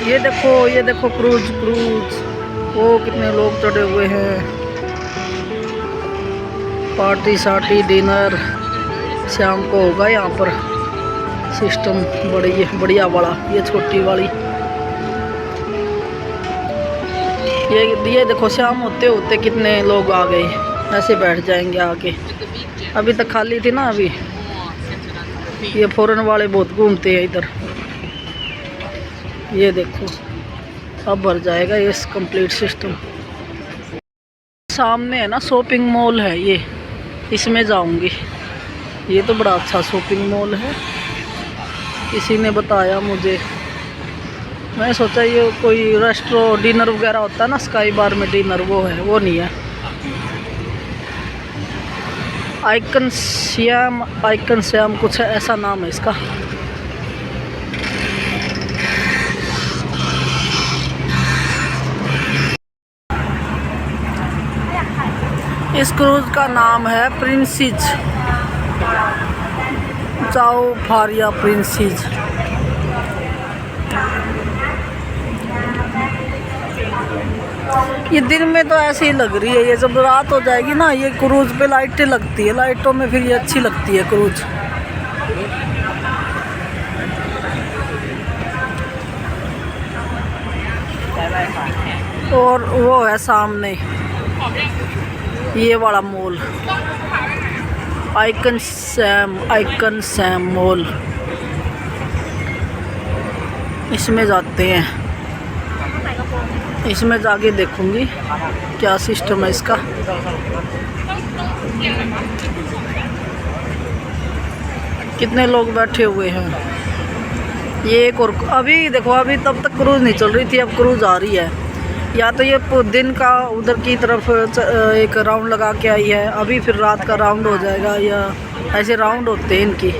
ये देखो cruise cruise. वो कितने लोग चढ़े हुए हैं। पार्टी शार्टी डिनर शाम को होगा यहाँ पर। सिस्टम बढ़िया वाला। ये छोटी वाली। ये देखो शाम होते होते कितने लोग आ गए। ऐसे बैठ जाएंगे आके। अभी तक खाली थी ना अभी। ये फॉरेन वाले बहुत घूमते हैं इधर। ये देखो अब भर जाएगा ये कंप्लीट सिस्टम। सामने है ना शॉपिंग मॉल है ये। इसमें जाऊंगी। ये तो बड़ा अच्छा शॉपिंग मॉल है। किसी ने बताया मुझे। मैं सोचा ये कोई रेस्टोरेंट डिनर वगैरह होता है ना, स्काई बार में डिनर, वो है। वो नहीं है। आइकन श्याम कुछ ऐसा नाम है इसका। इस क्रूज का नाम है प्रिंसेस चाओ फारिया प्रिंसेस। ये दिन में तो ऐसे ही लग रही है। ये जब रात हो जाएगी ना, ये क्रूज पे लाइटें लगती है। लाइटों में फिर ये अच्छी लगती है क्रूज। और वो है सामने ये वाला मॉल, आइकन सैम मॉल। इसमें जाते हैं। इसमें जाके देखूंगी क्या सिस्टम है इसका। कितने लोग बैठे हुए हैं। ये एक और अभी देखो, अभी तब तक क्रूज नहीं चल रही थी, अब क्रूज आ रही है। या तो ये दिन का उधर की तरफ एक राउंड लगा के आई है, अभी फिर रात का राउंड हो जाएगा, या ऐसे राउंड होते हैं इनकी।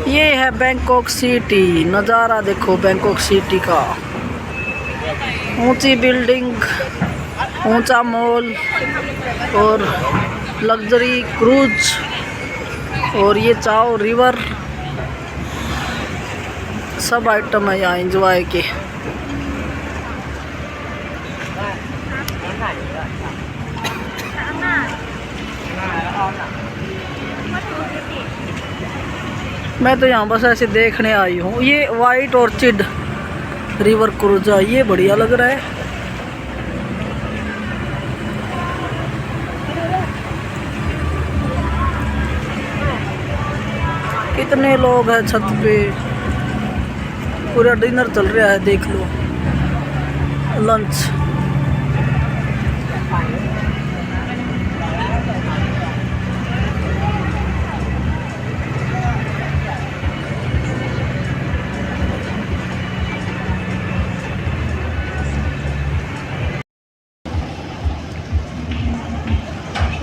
ये है बैंकॉक सिटी। नज़ारा देखो बैंकॉक सिटी का। ऊंची बिल्डिंग, ऊंचा मॉल और लग्जरी क्रूज और ये चाओ रिवर, सब आइटम है यहाँ एंजॉय के। मैं तो यहाँ बस ऐसे देखने आई हूँ। ये वाइट ऑर्चिड रिवर क्रूज, ये बढ़िया लग रहा है। कितने लोग हैं छत पे। पूरा डिनर चल रहा है, देख लो। लंच।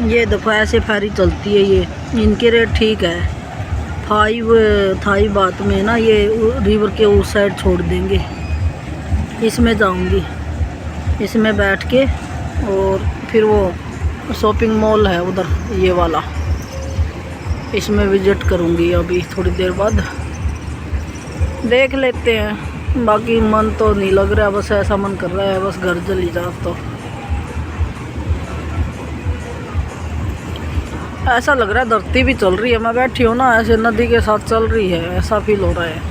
ये देखो ऐसे फेरी चलती है ये। इनके रेट ठीक है। 5 थाई बात में ना, ये रिवर के उस साइड छोड़ देंगे। इसमें जाऊंगी, इसमें बैठ के, और फिर वो शॉपिंग मॉल है उधर ये वाला, इसमें विजिट करूंगी अभी थोड़ी देर बाद। देख लेते हैं। बाकी मन तो नहीं लग रहा, बस ऐसा मन कर रहा है बस घर चली जा। तो ऐसा लग रहा है धरती भी चल रही है। मैं बैठी हूँ ना, ऐसे नदी के साथ चल रही है, ऐसा फील हो रहा है।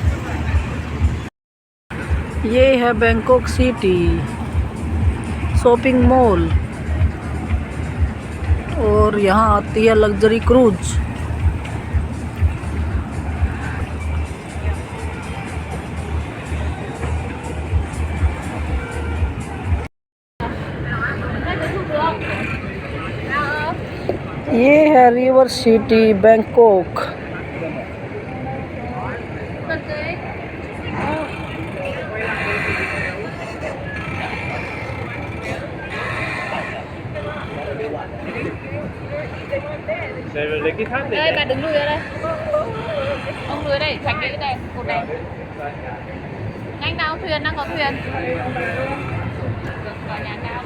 ये है बैंकॉक सिटी शॉपिंग मॉल, और यहाँ आती है लग्जरी क्रूज। ये है river city Bangkok. Đây bà đừng lùi ra đây. Ông lùi đây, tránh cái này, cột này. Nhanh nào, thuyền đang có thuyền. Tòa nhà cao.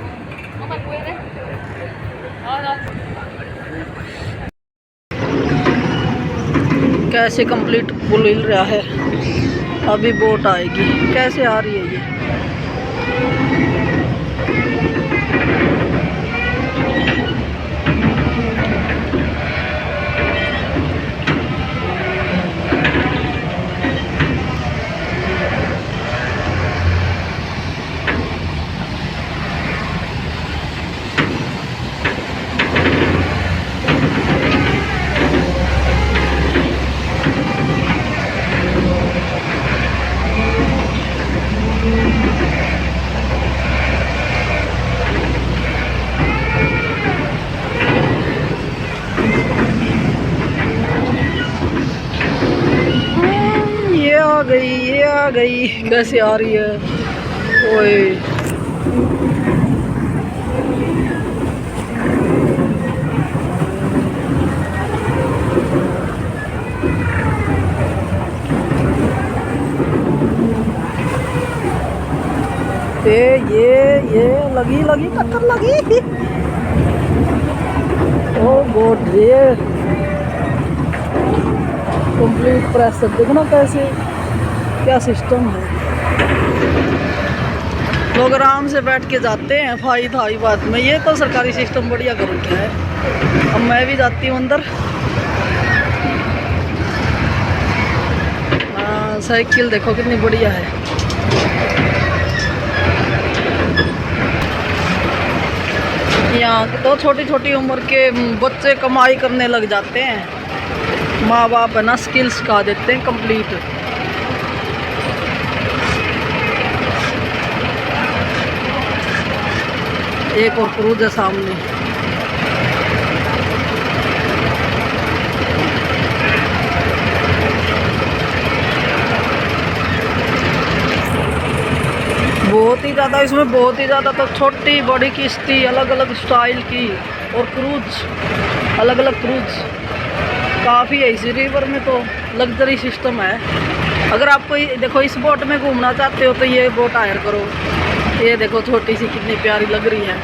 Có mặt quê đấy. Rồi rồi. कैसे complete पुल हिल रहा है। अभी boat आएगी। कैसे आ रही है ये? ये आ गई। कैसे आ रही है? ओए ये लगी टक्कर लगी। ओ गॉड रे, कंप्लीट प्रेशर देखना कैसे, क्या सिस्टम है। लोग आराम से बैठ के जाते हैं फाई थाई बात में। ये तो सरकारी सिस्टम बढ़िया कर रखा है। अब मैं भी जाती हूँ अंदर। हाँ, साइकिल देखो कितनी बढ़िया है। यहाँ तो छोटी छोटी उम्र के बच्चे कमाई करने लग जाते हैं। माँ बाप है ना, स्किल्स सिखा देते हैं कंप्लीट। एक और क्रूज है सामने। बहुत ही ज़्यादा, इसमें बहुत ही ज़्यादा तो छोटी बड़ी किश्ती अलग अलग स्टाइल की और क्रूज अलग अलग क्रूज काफ़ी है। इस रिवर में तो लग्जरी सिस्टम है। अगर आपको देखो इस बोट में घूमना चाहते हो तो ये बोट हायर करो। ये देखो छोटी सी कितनी प्यारी लग रही है।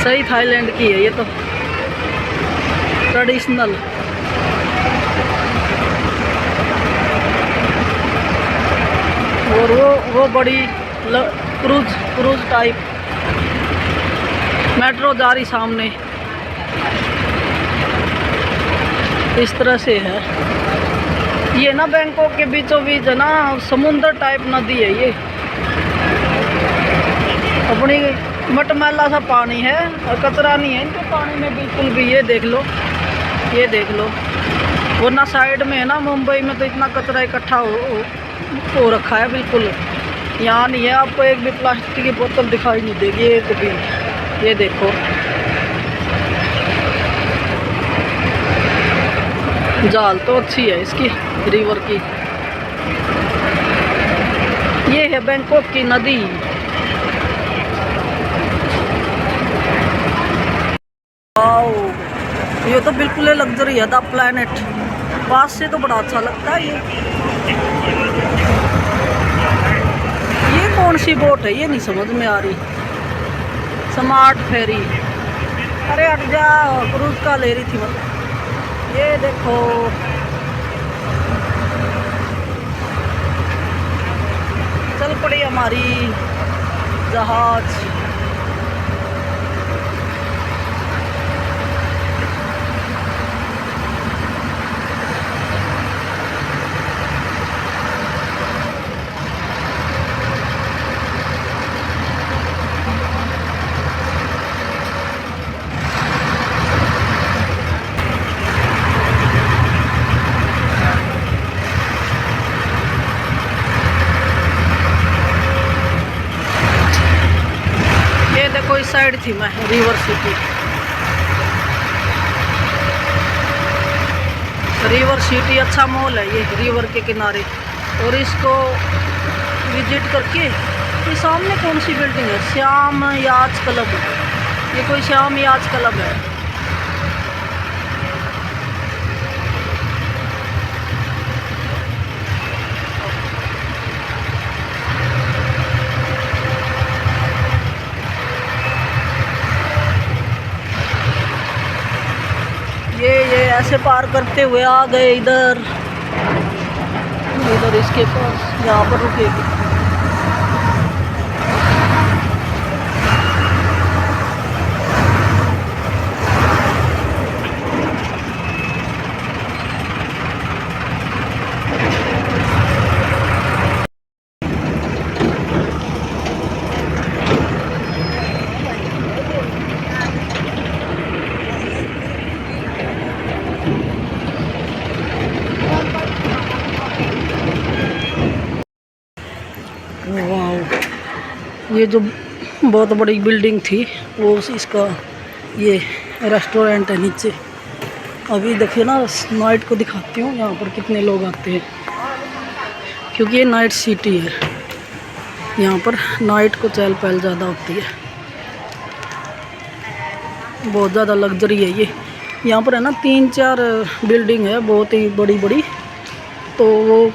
सही थाईलैंड की है ये तो, ट्रेडिशनल। और वो बड़ी क्रूज टाइप मेट्रो जा रही सामने। इस तरह से है ये ना। बैंकॉक के बीचों बीच है ना, समुंदर टाइप नदी है ये। अपनी मटमैला सा पानी है और कचरा नहीं है इनके पानी में बिल्कुल भी। ये देख लो, ये देख लो। वरना साइड में है ना, मुंबई में तो इतना कचरा इकट्ठा हो रखा है बिल्कुल। यहाँ नहीं है, आपको एक भी प्लास्टिक की बोतल दिखाई नहीं देगी एक भी। ये देखो, जाल तो अच्छी है इसकी रिवर की। ये है बैंकॉक की नदी। वाओ, ये तो बिल्कुल लग्जरी है। द प्लैनेट पास से तो बड़ा अच्छा लगता है ये कौन सी बोट है ये नहीं समझ में आ रही। स्मार्ट फेरी, अरे हट जा, क्रूज का ले रही थी मतलब। ये देखो, चल पड़ी हमारी जहाज। कोई साइड थी मैं रिवर सिटी। रिवर सिटी अच्छा मॉल है ये, रिवर के किनारे। और इसको विजिट करके, ये सामने कौन सी बिल्डिंग है? श्याम याच क्लब। ये कोई श्याम याच क्लब है। ये ऐसे पार करते हुए आ गए इधर इधर इसके पास, यहाँ पर रुकेगी। वाह, ये जो बहुत बड़ी बिल्डिंग थी वो इसका ये रेस्टोरेंट है नीचे। अभी देखिए ना, नाइट को दिखाती हूँ यहाँ पर कितने लोग आते हैं, क्योंकि ये नाइट सिटी है। यहाँ पर नाइट को चहल पहल ज़्यादा होती है, बहुत ज़्यादा लग्जरी है ये। यहाँ पर है ना 3-4 बिल्डिंग है बहुत ही बड़ी बड़ी, तो वो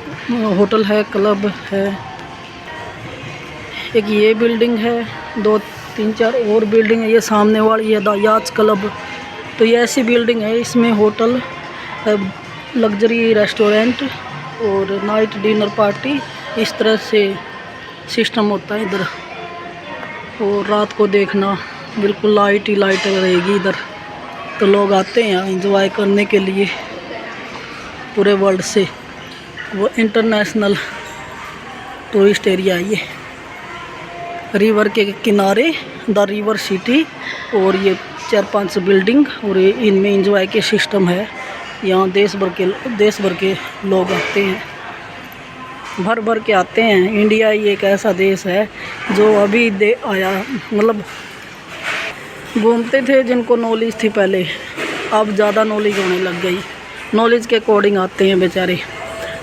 होटल है, क्लब है। एक ये बिल्डिंग है, 2-3-4 और बिल्डिंग है। ये सामने वाली है द याच क्लब, तो ये ऐसी बिल्डिंग है, इसमें होटल, लग्जरी रेस्टोरेंट और नाइट डिनर पार्टी, इस तरह से सिस्टम होता है इधर। और रात को देखना बिल्कुल लाइट ही लाइट रहेगी इधर, तो लोग आते हैं एंजॉय करने के लिए पूरे वर्ल्ड से। वो इंटरनेशनल टूरिस्ट एरिया है ये, रिवर के किनारे द रिवर सिटी। और ये 4-5 बिल्डिंग और इनमें एंजॉय के सिस्टम है। यहाँ देश भर के लोग आते हैं, भर भर के आते हैं। इंडिया ही एक ऐसा देश है जो अभी आया, मतलब घूमते थे जिनको नॉलेज थी पहले, अब ज़्यादा नॉलेज होने लग गई। नॉलेज के अकॉर्डिंग आते हैं बेचारे,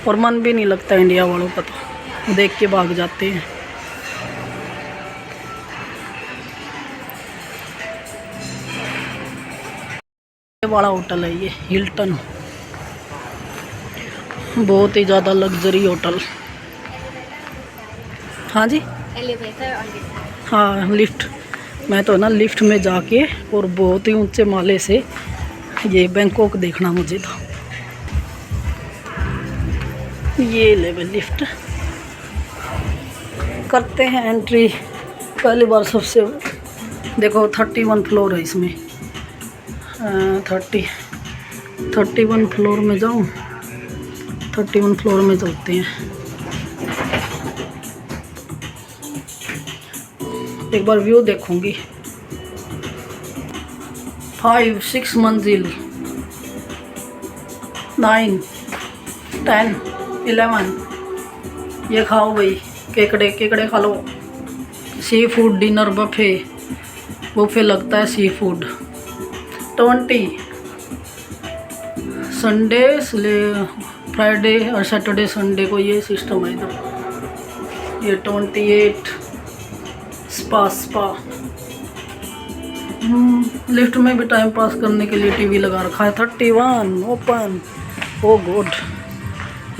और मन भी नहीं लगता इंडिया वालों का, तो देख के भाग जाते हैं। ये बड़ा होटल है ये हिल्टन, बहुत ही ज़्यादा लग्जरी होटल। हाँ जी, हाँ लिफ्ट। मैं तो ना लिफ्ट में जाके, और बहुत ही ऊंचे माले से ये बैंकॉक देखना मुझे था। ये लेवल लिफ्ट करते हैं एंट्री पहली बार। सबसे देखो 31 फ्लोर है इसमें, 31 फ्लोर में जाऊँ, 31 फ्लोर में चलते हैं। एक बार व्यू देखूंगी। 5-6 मंजिल, 9, 10, 11। ये खाओ भाई, केकड़े खा लो। सी फूड डिनर बुफे लगता है सी फूड। 20 संडे फ्राइडे और सैटरडे संडे को ये सिस्टम है इधर। ये 28 स्पा। लिफ्ट में भी टाइम पास करने के लिए टीवी लगा रखा है। 31 ओपन, ओ गुड।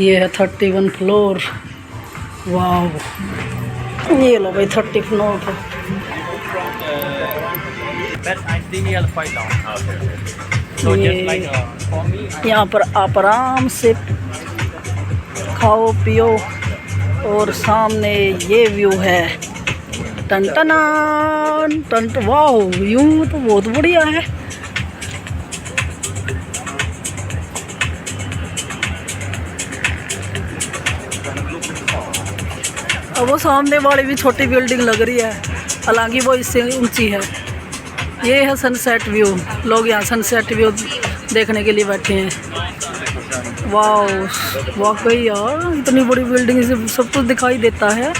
ये है 31 फ्लोर। वाह, ये लो भाई 30 फ्लोर पर। यहाँ पर आप आराम से खाओ पियो, और सामने ये व्यू है। टन वाह, व्यू तो बहुत बढ़िया है। और वो सामने वाली भी छोटी बिल्डिंग लग रही है, हालांकि वो इससे ऊंची है। ये है सनसेट व्यू, लोग यहाँ सनसेट व्यू देखने के लिए बैठे हैं। वाह, वाकई यार इतनी बड़ी बिल्डिंग से सब कुछ दिखाई देता है।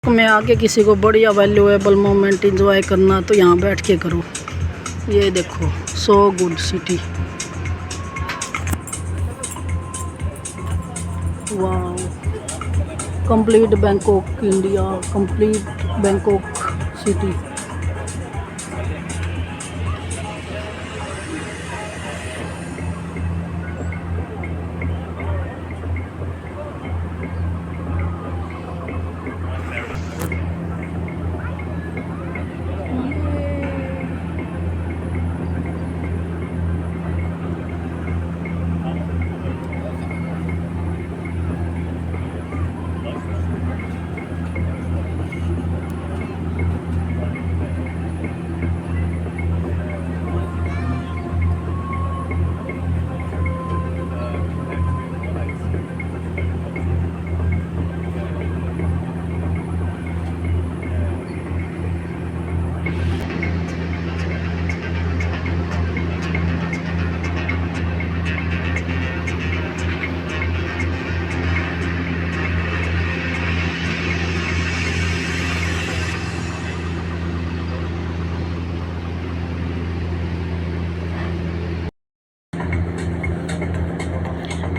में आके किसी को बढ़िया वैल्यूएबल मोमेंट एंजॉय करना, तो यहाँ बैठ के करो। ये देखो, सो गुड सिटी। वाह, complete Bangkok India, complete Bangkok city.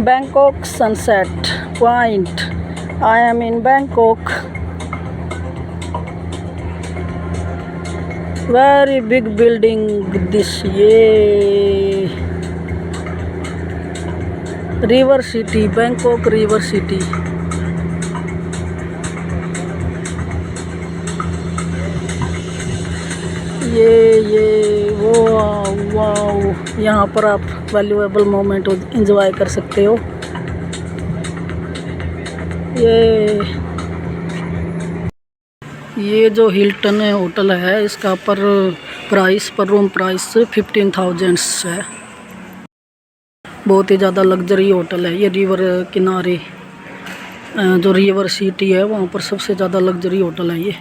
Bangkok Sunset Point. I am in Bangkok. Very big building this. ये River City, Bangkok River City. ये वाओ, यहाँ पर आप वैल्यूएबल मोमेंट एंजॉय कर सकते हो। ये जो हिल्टन होटल है, इसका पर रूम प्राइस 15,000 है। बहुत ही ज़्यादा लग्जरी होटल है ये। रिवर किनारे जो रिवर सिटी है वहाँ पर सबसे ज़्यादा लग्जरी होटल है ये।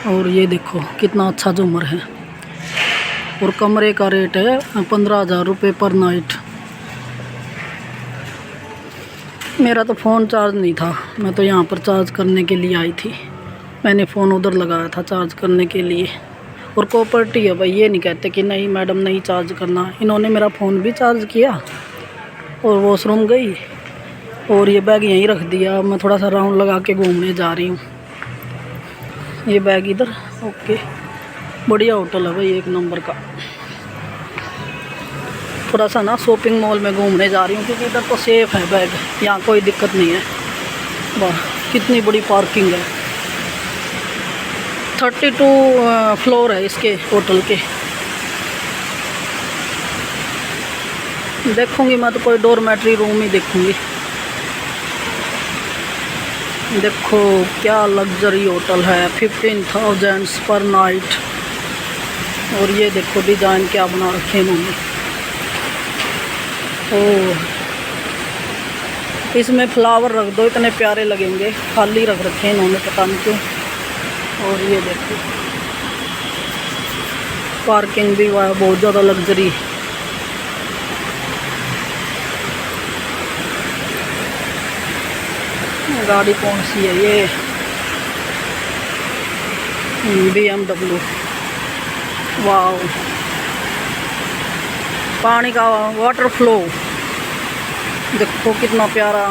और ये देखो कितना अच्छा झूमर है। और कमरे का रेट है 15,000 रुपये पर नाइट। मेरा तो फ़ोन चार्ज नहीं था, मैं तो यहाँ पर चार्ज करने के लिए आई थी। मैंने फ़ोन उधर लगाया था चार्ज करने के लिए। और प्रॉपर्टी है भाई, ये नहीं कहते कि नहीं मैडम नहीं चार्ज करना। इन्होंने मेरा फ़ोन भी चार्ज किया और वॉशरूम गई और ये बैग यहीं रख दिया। मैं थोड़ा सा राउंड लगा के घूमने जा रही हूँ। ये बैग इधर। ओके, बढ़िया होटल है भाई, एक नंबर का। थोड़ा सा ना शॉपिंग मॉल में घूमने जा रही हूँ क्योंकि इधर तो सेफ़ है बैग, यहाँ कोई दिक्कत नहीं है। वाह, कितनी बड़ी पार्किंग है। 32 फ्लोर है इसके होटल के। देखूँगी मैं तो कोई डोरमेट्री रूम ही देखूँगी। देखो क्या लग्जरी होटल है, 15,000 पर नाइट। और ये देखो डिज़ाइन क्या बना रखे इन्होंने। ओह, इसमें फ्लावर रख दो, इतने प्यारे लगेंगे। खाली रख रखे हैं इन्होंने, पता नहीं क्यों। और ये देखो पार्किंग भी हुआ है, बहुत ज़्यादा लग्जरी। गाड़ी कौन सी है ये? BMW। वाओ, पानी का वाटर फ्लो देखो कितना प्यारा।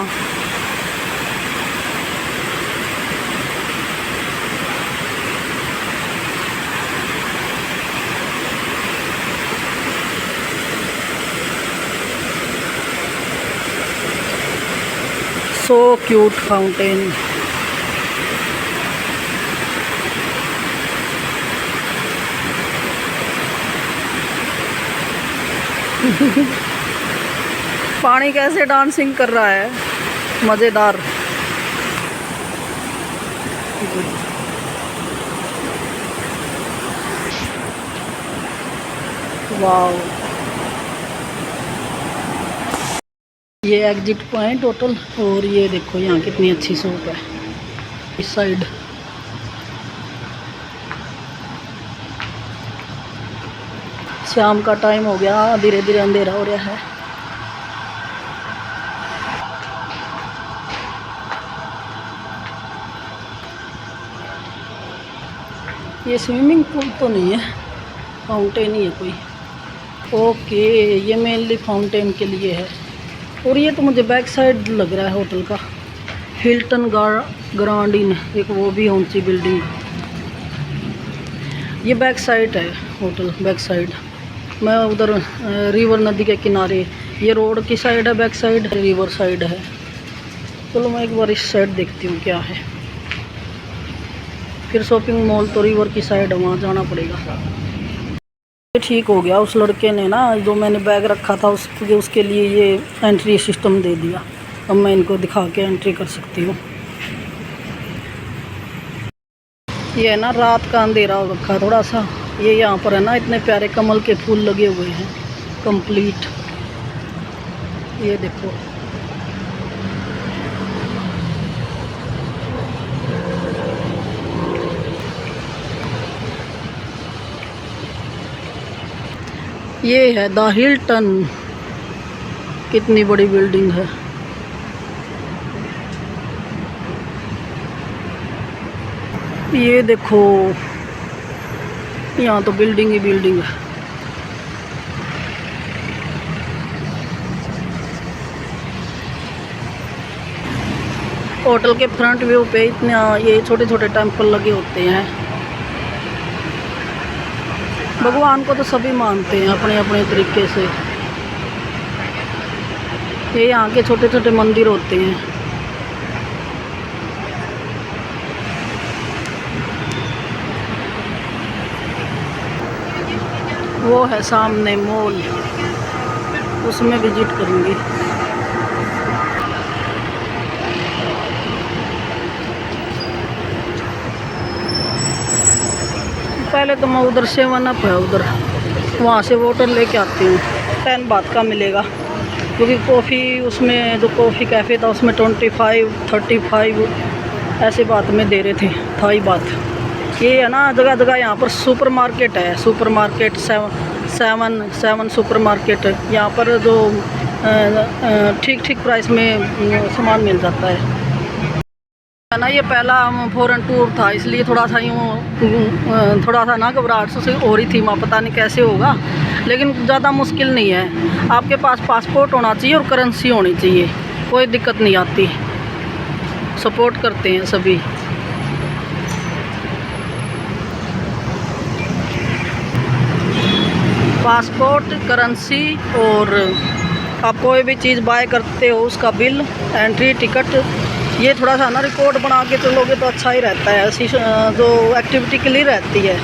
So cute fountain. पानी कैसे डांसिंग कर रहा है, मज़ेदार। वाओ, ये एग्जिट पॉइंट होटल। और ये देखो यहाँ कितनी अच्छी शॉप है इस साइड। शाम का टाइम हो गया, धीरे धीरे अंधेरा हो रहा है। ये स्विमिंग पूल तो नहीं है, फाउंटेन ही है कोई। ओके, ये मेनली फाउंटेन के लिए है। और ये तो मुझे बैक साइड लग रहा है होटल का, हिल्टन ग्रैंड इन, एक वो भी ऊंची बिल्डिंग। ये बैक साइड है होटल, बैक साइड। मैं उधर रिवर नदी के किनारे, ये रोड की साइड है, बैक साइड रिवर साइड है। चलो मैं एक बार इस साइड देखती हूँ क्या है। फिर शॉपिंग मॉल तो रिवर की साइड है, वहाँ जाना पड़ेगा। ठीक हो गया, उस लड़के ने ना जो मैंने बैग रखा था उसके लिए ये एंट्री सिस्टम दे दिया। अब मैं इनको दिखा के एंट्री कर सकती हूँ। ये है ना रात का अंधेरा हो रखा है थोड़ा सा। ये यहाँ पर है ना इतने प्यारे कमल के फूल लगे हुए हैं कंप्लीट। ये देखो ये है द हिल्टन, कितनी बड़ी बिल्डिंग है। ये देखो यहाँ तो बिल्डिंग ही बिल्डिंग है। होटल के फ्रंट व्यू पे इतने ये छोटे छोटे टेंपल लगे होते हैं। भगवान को तो सभी मानते हैं अपने अपने तरीके से। ये यहाँ के छोटे छोटे मंदिर होते हैं। वो है सामने मॉल, उसमें विजिट करूँगी। पहले तो मैं उधर 7 अप है, उधर वहाँ से वाटर लेके आती हूँ। 10 बात का मिलेगा, क्योंकि कॉफ़ी उसमें जो कॉफ़ी कैफ़े था उसमें 25, 35 ऐसे बात में दे रहे थे, थाई बात। ये है ना जगह जगह यहाँ पर सुपर मार्केट है, सुपर मार्केट 7 सुपर मार्केट। यहाँ पर जो ठीक ठीक प्राइस में सामान मिल जाता है ना। ये पहला फॉरेन टूर था, इसलिए थोड़ा सा यूँ थोड़ा सा ना घबराहट से हो रही थी। वहाँ पता नहीं कैसे होगा, लेकिन ज़्यादा मुश्किल नहीं है। आपके पास पासपोर्ट होना चाहिए और करेंसी होनी चाहिए, कोई दिक्कत नहीं आती। सपोर्ट करते हैं सभी। पासपोर्ट, करेंसी और आप कोई भी चीज़ बाय करते हो उसका बिल, एंट्री टिकट। ये थोड़ा सा ना रिकॉर्ड बना के चलोगे तो अच्छा ही रहता है, ऐसी जो एक्टिविटी के लिए रहती है।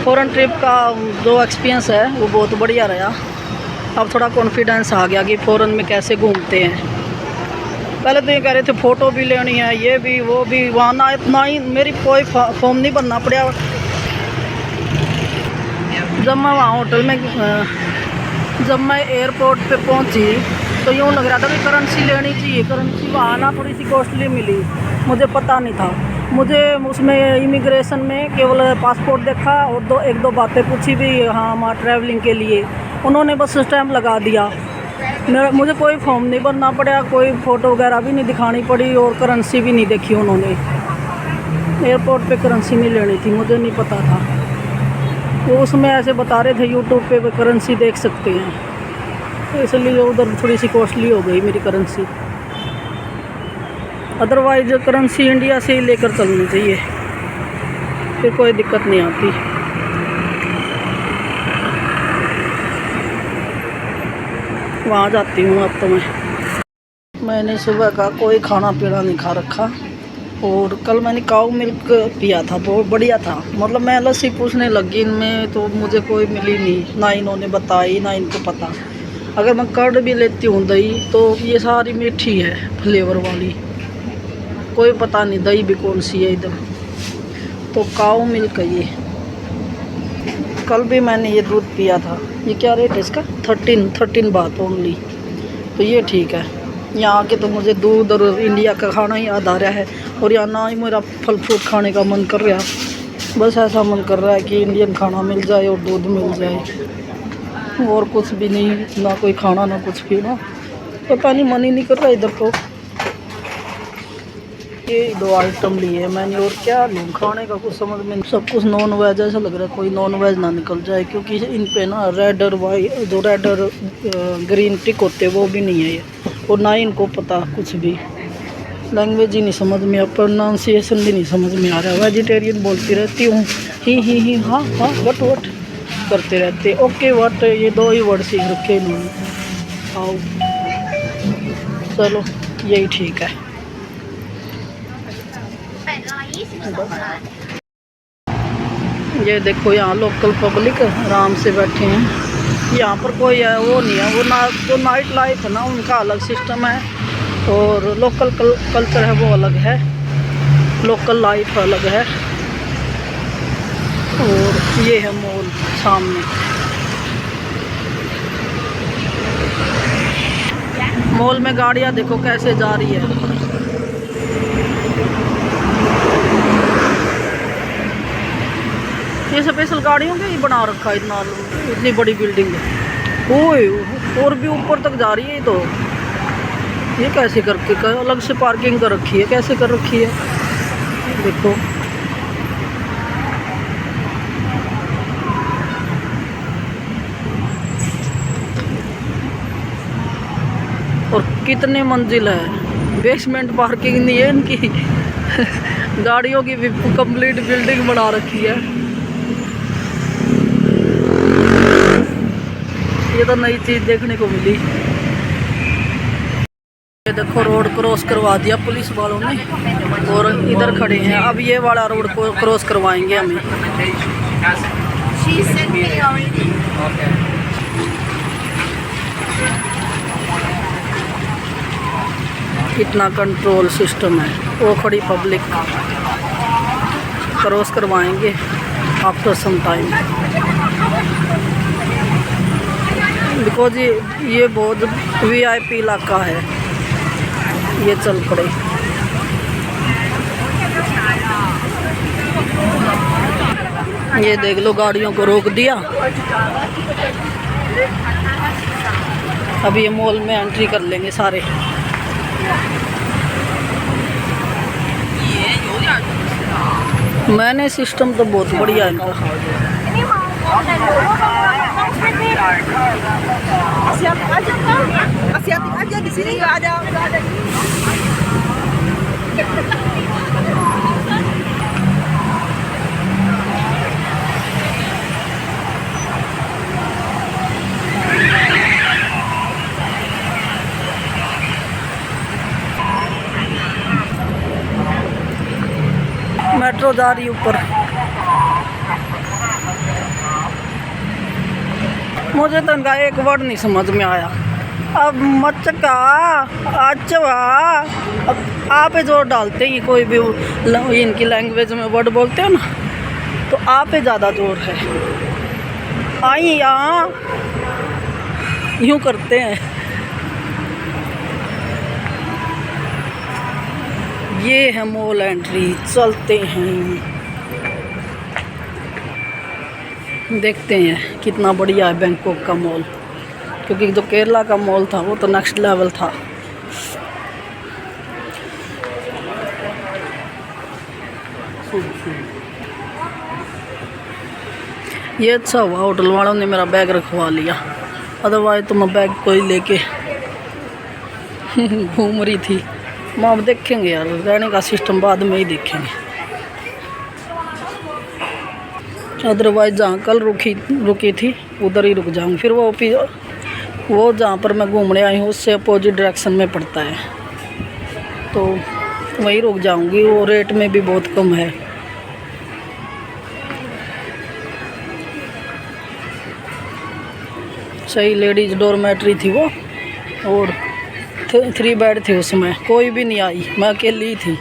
फॉरेन ट्रिप का जो एक्सपीरियंस है वो बहुत बढ़िया रहा। अब थोड़ा कॉन्फिडेंस आ गया कि फ़ॉरेन में कैसे घूमते हैं। पहले तो ये कह रहे थे फ़ोटो भी लेनी है, ये भी वो भी। वहाँ ना इतना ही मेरी कोई फॉर्म नहीं भरना पड़ा। जब मैं वहाँ होटल में जब मैं एयरपोर्ट पे पहुँची तो यूँ लग रहा था कि करेंसी लेनी चाहिए। करेंसी वहाँ ना थोड़ी सी कॉस्टली मिली, मुझे पता नहीं था। मुझे उसमें इमिग्रेशन में केवल पासपोर्ट देखा और एक दो बातें पूछी भी, हाँ हमारा ट्रैवलिंग के लिए। उन्होंने बस स्टैम्प लगा दिया। मुझे कोई फॉर्म नहीं भरना पड़ा, कोई फ़ोटो वगैरह भी नहीं दिखानी पड़ी और करेंसी भी नहीं देखी उन्होंने। एयरपोर्ट पे करेंसी नहीं लेनी थी, मुझे नहीं पता था। वो उसमें ऐसे बता रहे थे यूट्यूब पे करेंसी देख सकते हैं, तो इसलिए उधर थोड़ी सी कॉस्टली हो गई मेरी करेंसी। अदरवाइज करेंसी इंडिया से ही लेकर चलनी चाहिए, फिर कोई दिक्कत नहीं आती। वहाँ जाती हूँ अब तो मैंने सुबह का कोई खाना पीना नहीं खा रखा। और कल मैंने काऊ मिल्क पिया था, बहुत बढ़िया था। मतलब मैं लस्सी पूछने लगी इनमें तो मुझे कोई मिली नहीं, ना इन्होंने बताई ना इनको पता। अगर मैं कर्ड भी लेती हूँ दही तो ये सारी मीठी है फ्लेवर वाली, कोई पता नहीं दही भी कौन सी है इधर। तो काऊ मिल्क है ये। कल भी मैंने ये दूध पिया था। ये क्या रेट है इसका? 13 बात ओनली। तो ये ठीक है। यहाँ आके तो मुझे दूध और इंडिया का खाना ही याद आ रहा है, और यहाँ ना ही मेरा फल फ्रूट खाने का मन कर रहा। बस ऐसा मन कर रहा है कि इंडियन खाना मिल जाए और दूध मिल जाए, और कुछ भी नहीं। ना कोई खाना ना कुछ पीना, पता नहीं मन ही नहीं कर रहा इधर तो। ये 2 आइटम लिए मैंने, और क्या लूँ खाने का कुछ समझ में। सब कुछ नॉन वेज ऐसा लग रहा है, कोई नॉन वेज ना निकल जाए, क्योंकि इन पे ना रेड और वाइट जो रेड और ग्रीन टिक होते वो भी नहीं है ये, और ना ही इनको पता कुछ भी। लैंग्वेज ही नहीं समझ में, प्रोनाउंसिएशन भी नहीं समझ में आ रहा है। वेजिटेरियन बोलती रहती हूँ, ही हाँ हाँ वट करते रहते। ओके वट, ये 2 ही वर्ड सीख रखे इन्होंने। आओ चलो यही ठीक है। ये देखो यहाँ लोकल पब्लिक आराम से बैठे हैं। यहाँ पर कोई है वो नहीं है, वो ना जो नाइट लाइफ है ना उनका अलग सिस्टम है, और लोकल कल्चर है वो अलग है, लोकल लाइफ अलग है। और ये है मॉल सामने। मॉल में गाड़ियाँ देखो कैसे जा रही है। ये स्पेशल गाड़ियों के ही बना रखा है, इतनी बड़ी बिल्डिंग है। ओए और भी ऊपर तक जा रही है। तो ये कैसे करके अलग से पार्किंग कर रखी है, कैसे कर रखी है देखो। और कितने मंजिल है। बेसमेंट पार्किंग नहीं है इनकी। गाड़ियों की भी कंप्लीट बिल्डिंग बना रखी है। ये तो नई चीज़ देखने को मिली। ये देखो रोड क्रॉस करवा दिया पुलिस वालों ने और इधर खड़े हैं। अब ये वाला रोड को क्रॉस करवाएंगे हमें। कितना कंट्रोल सिस्टम है। वो खड़ी पब्लिक क्रॉस करवाएंगे आफ्टर सम टाइम, बिकॉज ये बहुत वीआईपी इलाका है। ये चल पड़े। ये देख लो गाड़ियों को रोक दिया। अब ये मॉल में एंट्री कर लेंगे सारे। मैंने सिस्टम तो बहुत बढ़िया है इनका। aja di sini nggak ada. Metro जा रही ऊपर। मुझे तो इनका एक वर्ड नहीं समझ में आया। अब मचका अच्छा, अब आप जोर डालते ही कोई भी इनकी लैंग्वेज में वर्ड बोलते हो ना, तो आप पे ज़्यादा जोर है। आई यहाँ यूँ करते हैं। ये है मॉल एंट्री। चलते हैं, देखते हैं कितना बढ़िया है बैंकॉक का मॉल। क्योंकि जो केरला का मॉल था वो तो नेक्स्ट लेवल था। ये अच्छा हुआ होटल वालों ने मेरा बैग रखवा लिया, अदरवाइज तो मैं बैग कोई लेके घूम रही थी। मैं अब देखेंगे यार, रहने का सिस्टम बाद में ही देखेंगे। अदरवाइज जहाँ कल रुकी थी उधर ही रुक जाऊँगी। फिर वो जहाँ पर मैं घूमने आई हूँ उससे अपोजिट डायरेक्शन में पड़ता है, तो वहीं रुक जाऊँगी। वो रेट में भी बहुत कम है। सही लेडीज़ डॉर्मेट्री थी वो, और 3 बेड थे उसमें, कोई भी नहीं आई, मैं अकेली थी।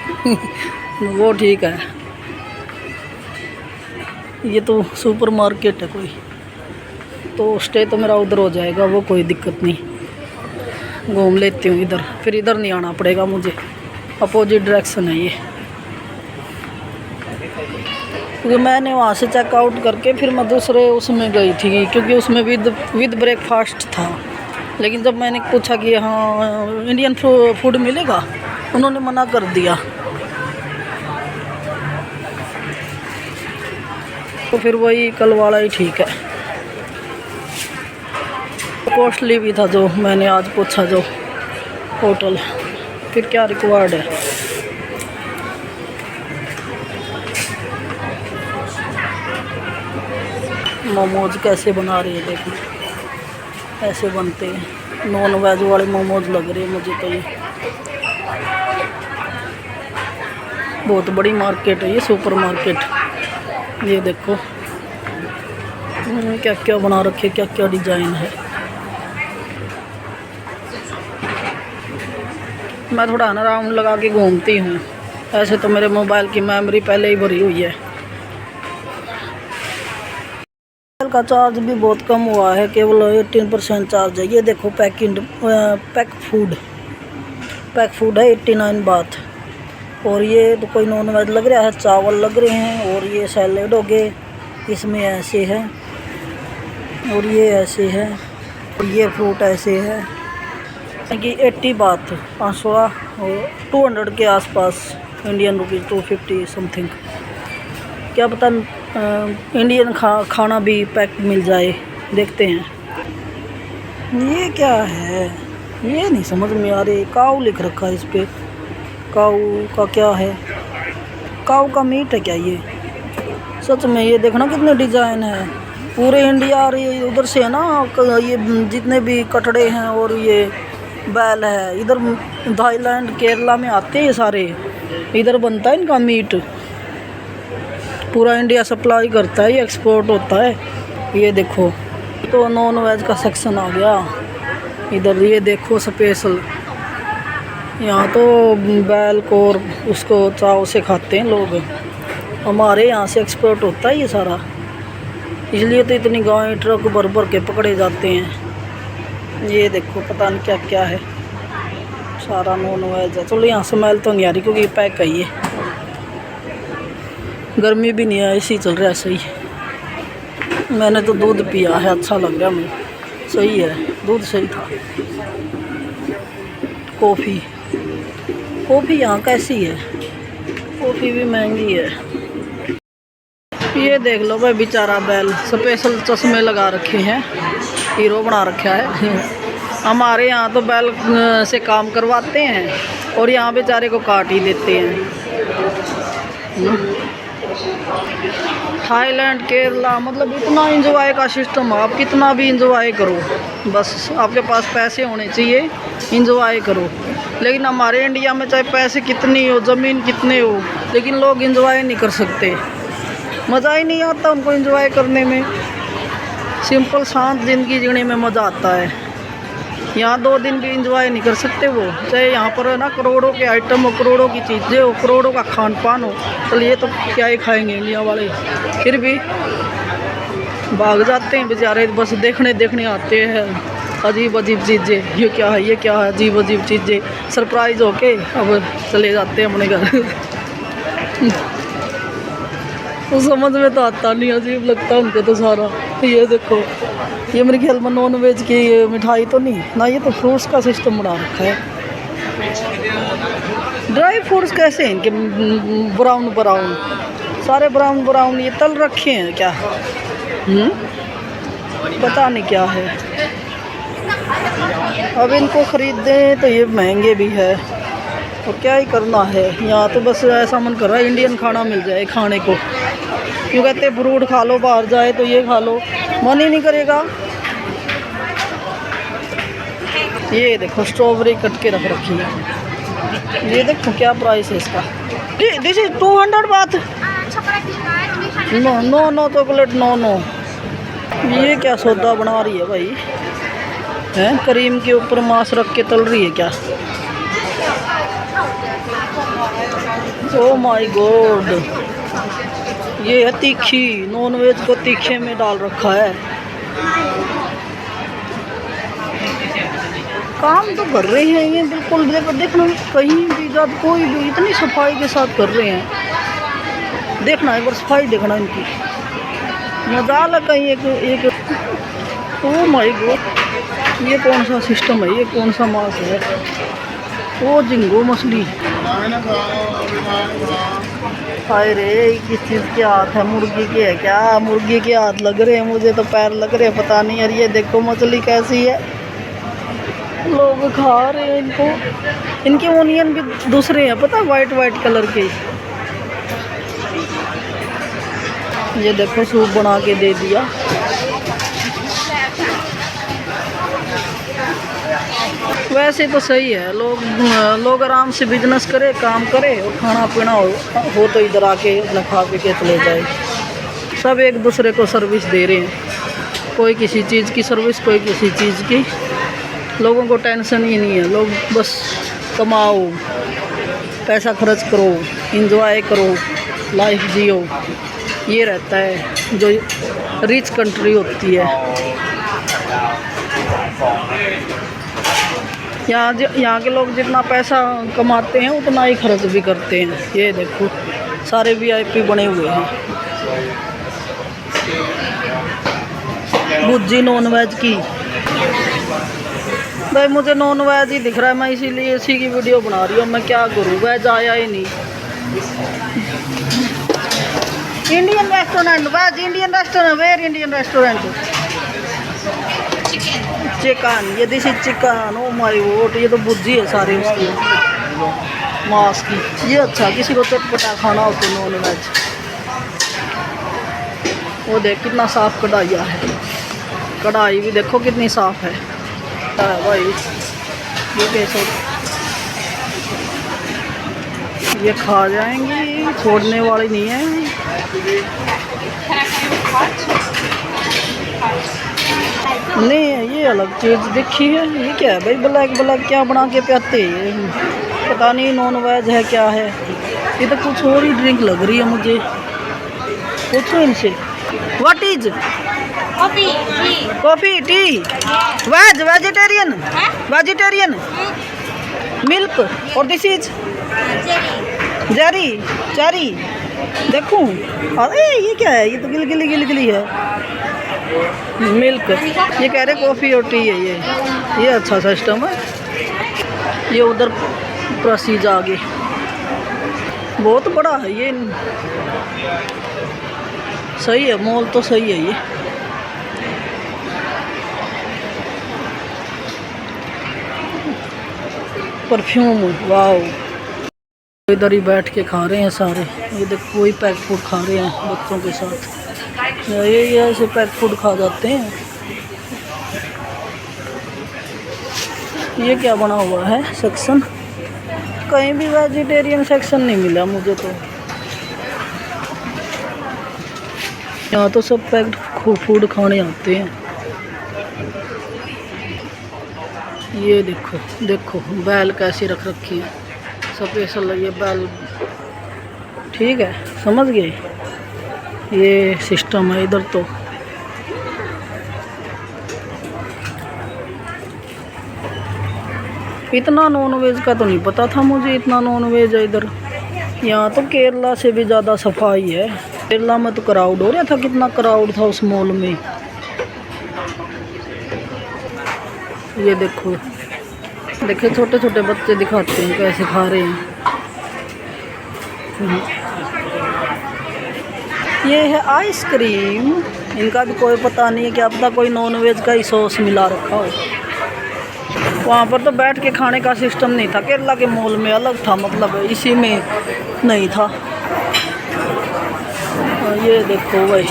वो ठीक है। ये तो सुपर मार्केट है कोई, तो स्टे तो मेरा उधर हो जाएगा, वो कोई दिक्कत नहीं। घूम लेती हूँ इधर, फिर इधर नहीं आना पड़ेगा मुझे, अपोजिट डायरेक्शन है ये। क्योंकि मैंने वहाँ से चेकआउट करके फिर मैं दूसरे उसमें गई थी, क्योंकि उसमें विद ब्रेकफास्ट था। लेकिन जब मैंने पूछा कि हाँ इंडियन फूड मिलेगा, उन्होंने मना कर दिया। तो फिर वही कल वाला ही ठीक है। कॉस्टली भी था जो मैंने आज पूछा जो होटल। फिर क्या रिक्वायर्ड है। मोमोज कैसे बना रही है देखो, ऐसे बनते हैं। नॉन वेज वाले मोमोज लग रहे हैं मुझे तो। ये बहुत बड़ी मार्केट है ये, सुपर मार्केट। ये देखो क्या क्या बना रखे, क्या क्या डिज़ाइन है। मैं थोड़ा ना राउंड लगा के घूमती हूँ। ऐसे तो मेरे मोबाइल की मेमोरी पहले ही भरी हुई है। मोबाइल का चार्ज भी बहुत कम हुआ है, केवल 18% चार्ज है। ये देखो पैक फूड है 89 बात। और ये तो कोई नॉन वेज लग रहा है, चावल लग रहे हैं। और ये सैलेड हो गए, इसमें ऐसे है, और ये ऐसे है, और ये फ्रूट ऐसे है। कि 80 बात 500 और 200 के आसपास, इंडियन रुपीज़ 250 समथिंग। क्या पता इंडियन खाना भी पैक मिल जाए, देखते हैं। ये क्या है, ये नहीं समझ में आ रही। काऊ लिख रखा है इस पर। काऊ का क्या है, काऊ का मीट है क्या ये? सच में ये देखना कितने डिज़ाइन है, पूरे इंडिया और ये उधर से है ना, ये जितने भी कटड़े हैं और ये बैल है इधर थाईलैंड केरला में आते हैं ये सारे, इधर बनता है इनका मीट, पूरा इंडिया सप्लाई करता है, ये एक्सपोर्ट होता है। ये देखो तो नॉन वेज का सेक्शन आ गया इधर, ये देखो स्पेशल, यहाँ तो बैल को और उसको चाव से खाते हैं लोग, हमारे यहाँ से एक्सपोर्ट होता है ये सारा, इसलिए तो इतनी गायें ट्रक भर भर के पकड़े जाते हैं। ये देखो पता नहीं क्या क्या है, सारा नॉन वेज है। चलो यहाँ स्मेल तो नहीं आ रही क्योंकि ये पैक है, ये गर्मी भी नहीं है, इसी चल रहा है सही। मैंने तो दूध पिया है, अच्छा लग रहा है मुझे, सही है, दूध सही था। कॉफ़ी, कॉफ़ी यहाँ कैसी है? कॉफ़ी भी महंगी है। ये देख लो भाई बेचारा बैल, स्पेशल चश्मे लगा रखे हैं, हीरो बना रखा है। हमारे यहाँ तो बैल से काम करवाते हैं और यहाँ बेचारे को काट ही देते हैं। थाईलैंड केरला मतलब इतना इंजॉय का सिस्टम, आप कितना भी इंजॉय करो, बस आपके पास पैसे होने चाहिए, इंजॉय करो। लेकिन हमारे इंडिया में चाहे पैसे कितनी हो, ज़मीन कितने हो, लेकिन लोग इंजॉय नहीं कर सकते, मज़ा ही नहीं आता उनको इंजॉय करने में। सिंपल शांत ज़िंदगी जीने में मज़ा आता है। यहाँ 2 दिन भी इंजॉय नहीं कर सकते वो, चाहे यहाँ पर है ना करोड़ों के आइटम हो, करोड़ों की चीज़ें हो, करोड़ों का खान पान हो, चलिए तो क्या ही खाएंगे इंडिया वाले, फिर भी भाग जाते हैं बेचारे, बस देखने आते हैं अजीब अजीब चीज़ें, ये क्या है, ये क्या है, अजीब अजीब चीज़ें, सरप्राइज़ होके अब चले जाते हैं अपने घर। तो समझ में तो आता नहीं, अजीब लगता है उनको तो सारा। ये देखो ये मेरे ख्याल में नॉन वेज की मिठाई तो नहीं ना, ये तो फ्रूट्स का सिस्टम बना रखा है। ड्राई फ्रूट्स कैसे हैं इनके, ब्राउन ब्राउन, सारे ब्राउन ब्राउन, ये तल रखे हैं क्या? पता नहीं क्या है। अब इनको ख़रीदें तो ये महंगे भी है, और क्या ही करना है। यहाँ तो बस ऐसा मन कर रहा है इंडियन खाना मिल जाए खाने को, क्यों कहते फ्रूट खा लो, बाहर जाए तो ये खा लो, मन ही नहीं करेगा। ये देखो स्ट्रॉबेरी कट के रख रखी है, ये देखो क्या प्राइस है इसका, दिस इज 200 बात। No no no chocolate no no. ये क्या सौदा बना रही है भाई, हैं? क्रीम के ऊपर मांस रख के तल रही है क्या? ओह माय गॉड, ये है तीखी, नॉन वेज को तीखे में डाल रखा है। काम तो कर रहे हैं ये बिल्कुल, देखना कहीं भी जब कोई भी इतनी सफाई के साथ कर रहे हैं, देखना एक बार सफाई देखना इनकी, मजाल है कहीं एक। ओह माय गॉड, ये कौन सा सिस्टम है, ये कौन सा मांस है? वो झिंगो मछली, हाय रे किस चीज़ के हाथ है, मुर्गी के है क्या? मुर्गी के हाथ लग रहे हैं, मुझे तो पैर लग रहे हैं, पता नहीं यार। ये देखो मछली कैसी है, लोग खा रहे हैं इनको। इनके ओनियन भी दूसरे हैं पता है, वाइट कलर के। ये देखो सूप बना के दे दिया। वैसे तो सही है, लोग आराम से बिजनेस करे, काम करे और खाना पीना हो तो इधर आके अपना खा पी के चले जाए। सब एक दूसरे को सर्विस दे रहे हैं, कोई किसी चीज़ की सर्विस, कोई किसी चीज़ की। लोगों को टेंशन ही नहीं है, लोग बस कमाओ, पैसा खर्च करो, एंजॉय करो, लाइफ जियो, ये रहता है जो रिच कंट्री होती है। यहाँ के लोग जितना पैसा कमाते हैं उतना ही खर्च भी करते हैं। ये देखो सारे VIP बने हुए हैं। भुर्जी नॉन वेज की, भाई मुझे नॉन वेज ही दिख रहा है, मैं इसीलिए इसी की वीडियो बना रही हूँ। मैं क्या करूँ, वेज आया ही नहीं। Indian restaurant, veg Indian restaurant, where Indian restaurant, chicken, ये this is chicken. Oh my god, ये तो भुर्जी है सारी उसकी। मांस की। ये अच्छा, किसी को चटपटा खाना हो तो नॉन वेज। वो देख कितना साफ कढ़ाइया है, कढ़ाई भी देखो कितनी साफ है भाई। ये कैसे ये खा जाएंगी, छोड़ने वाली नहीं है। नहीं है ये अलग चीज़ देखी है। ये क्या है भाई, ब्लैक ब्लैक क्या बना के पियाते हैं ये? पता नहीं नॉन वेज है क्या है। ये तो कुछ और ही ड्रिंक लग रही है मुझे। पूछो इनसे, what is Coffee, tea. Coffee tea veg vegetarian vegetarian milk और this is Jelly. Jerry cherry. देखूं, अरे ये क्या है? ये तो गिलगिली गिलगिली है। मिल्क, ये कह रहे कॉफ़ी और टी है ये अच्छा सिस्टम है। ये उधर प्रोसीज आगे बहुत बड़ा है ये। सही है, मॉल तो सही है ये। Perfume, wow. इधर ही बैठ के खा रहे हैं सारे। ये देखो कोई पैक फूड खा रहे हैं बच्चों के साथ। ये ऐसे पैक फूड खा जाते हैं। ये क्या बना हुआ है सेक्शन? कहीं भी वेजिटेरियन सेक्शन नहीं मिला मुझे तो। यहाँ तो सब पैक्ड फूड खाने आते हैं। ये देखो देखो बैल कैसी रख रखी है स्पेशल। ये बैल ठीक है, समझ गए। ये सिस्टम है इधर तो। इतना नॉन वेज का तो नहीं पता था मुझे, इतना नॉन वेज है इधर। यहाँ तो केरला से भी ज़्यादा सफाई है। केरला में तो क्राउड हो रहा था, कितना क्राउड था उस मॉल में। ये देखो देखिए छोटे छोटे बच्चे दिखाते हैं कैसे खा रहे हैं। ये है आइसक्रीम। इनका भी कोई पता नहीं है, क्या पता कोई नॉन वेज का ही सॉस मिला रखा हो। वहाँ पर तो बैठ के खाने का सिस्टम नहीं था। केरला के मॉल में अलग था, मतलब इसी में नहीं था। ये देखो भाई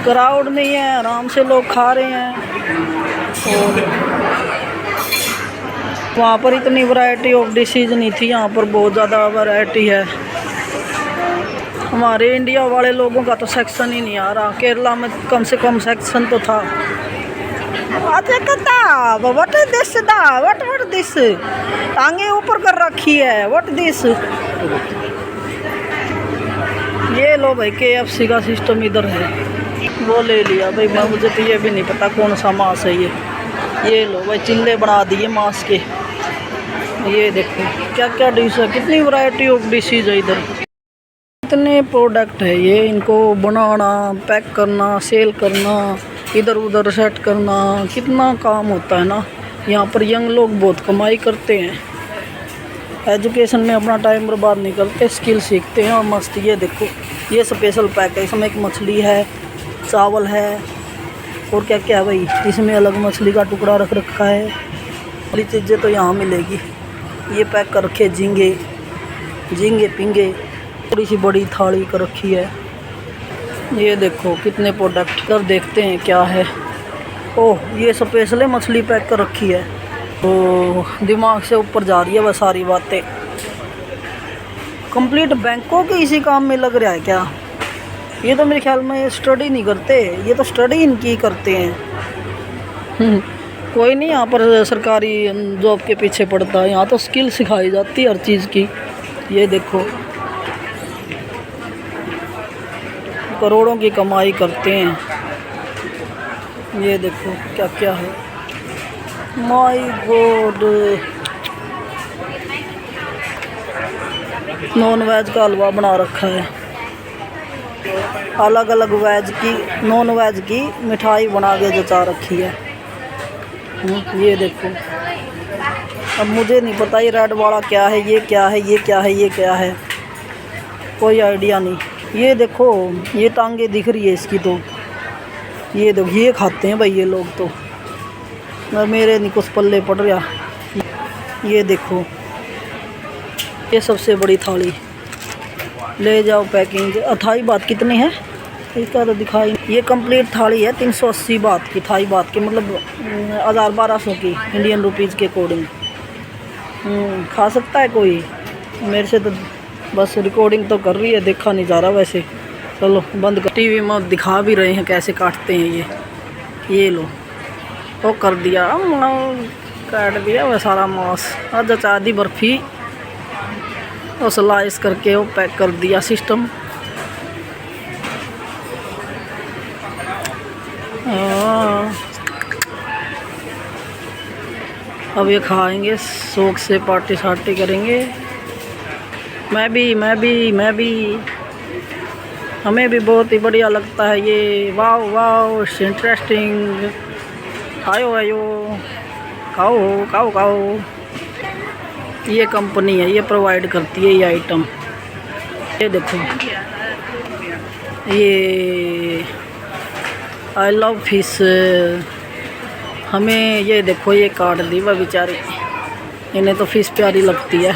क्राउड नहीं है, आराम से लोग खा रहे हैं। और वहाँ पर इतनी वैरायटी ऑफ डिशेज नहीं थी, यहाँ पर बहुत ज़्यादा वैरायटी है। हमारे इंडिया वाले लोगों का तो सेक्शन ही नहीं आ रहा। केरला में कम से कम सेक्शन तो था। व्हाट इज दिस दा व्हाट दिस टांगे ऊपर कर रखी है, व्हाट दिस। ये लो भाई KFC का सिस्टम इधर है, वो ले लिया भाई। मैं मुझे तो ये भी नहीं पता कौन सा मांस है ये लो भाई चिल्ले बना दिए मांस के। ये देखो क्या क्या डिश है, कितनी वैरायटी ऑफ डिशेज है इधर। इतने प्रोडक्ट है ये, इनको बनाना, पैक करना, सेल करना, इधर उधर सेट करना, कितना काम होता है ना। यहाँ पर यंग लोग बहुत कमाई करते हैं, एजुकेशन में अपना टाइम बर्बाद नहीं करते, स्किल सीखते हैं और मस्त। ये देखो ये स्पेशल पैक है, इसमें एक मछली है, चावल है और क्या क्या भाई। इसमें अलग मछली का टुकड़ा रख रखा है। बड़ी चीज़ें तो यहाँ मिलेगी। ये पैक कर रखे झींगे झींगे पिंगे, थोड़ी सी बड़ी थाली कर रखी है। ये देखो कितने प्रोडक्ट। इधर देखते हैं क्या है। ओह ये स्पेशल है, मछली पैक कर रखी है। तो दिमाग से ऊपर जा रही है वह सारी बातें। कंप्लीट बैंकों के इसी काम में लग रहा है क्या? ये तो मेरे ख्याल में स्टडी नहीं करते, ये तो स्टडी इनकी करते हैं। कोई नहीं यहाँ पर सरकारी जॉब के पीछे पड़ता है, यहाँ तो स्किल सिखाई जाती है हर चीज़ की। ये देखो करोड़ों की कमाई करते हैं। ये देखो क्या क्या है, माय गॉड। नॉन वेज का हलवा बना रखा है, अलग अलग वेज की नॉन वेज की मिठाई बना के जचा रखी है। ये देखो, अब मुझे नहीं पता ये रेड वाला क्या है, ये क्या है, ये क्या है, ये क्या है, कोई आइडिया नहीं। ये देखो ये टांगे दिख रही है इसकी, तो ये देखो ये खाते हैं भाई ये लोग तो। मेरे नहीं कुछ पल्ले पड़ रहा। ये देखो ये सबसे बड़ी थाली ले जाओ पैकिंग। 28 बात कितनी है इसका तो दिखाई। ये कंप्लीट थाली है 380 बात की, थाई बात की, मतलब 1200 की इंडियन रुपीज़ के अकॉर्डिंग। खा सकता है कोई? मेरे से तो बस रिकॉर्डिंग तो कर रही है, देखा नहीं जा रहा वैसे। चलो बंद कर। टीवी में दिखा भी रहे हैं कैसे काटते हैं ये लो वो कर दिया, काट दिया वह सारा मांस। आज आदि बर्फ़ी और स्लाइस करके वो पैक कर दिया सिस्टम। अब ये खाएंगे, शौक से पार्टी शार्टी करेंगे। मैं भी हमें भी बहुत ही बढ़िया लगता है ये। वाह वाह इंटरेस्टिंग। आयो खाओ। ये कंपनी है, ये प्रोवाइड करती है ये आइटम। ये देखो, ये आई लव फिश। हमें ये देखो ये काट दी वह बेचारी, इन्हें तो फिश प्यारी लगती है।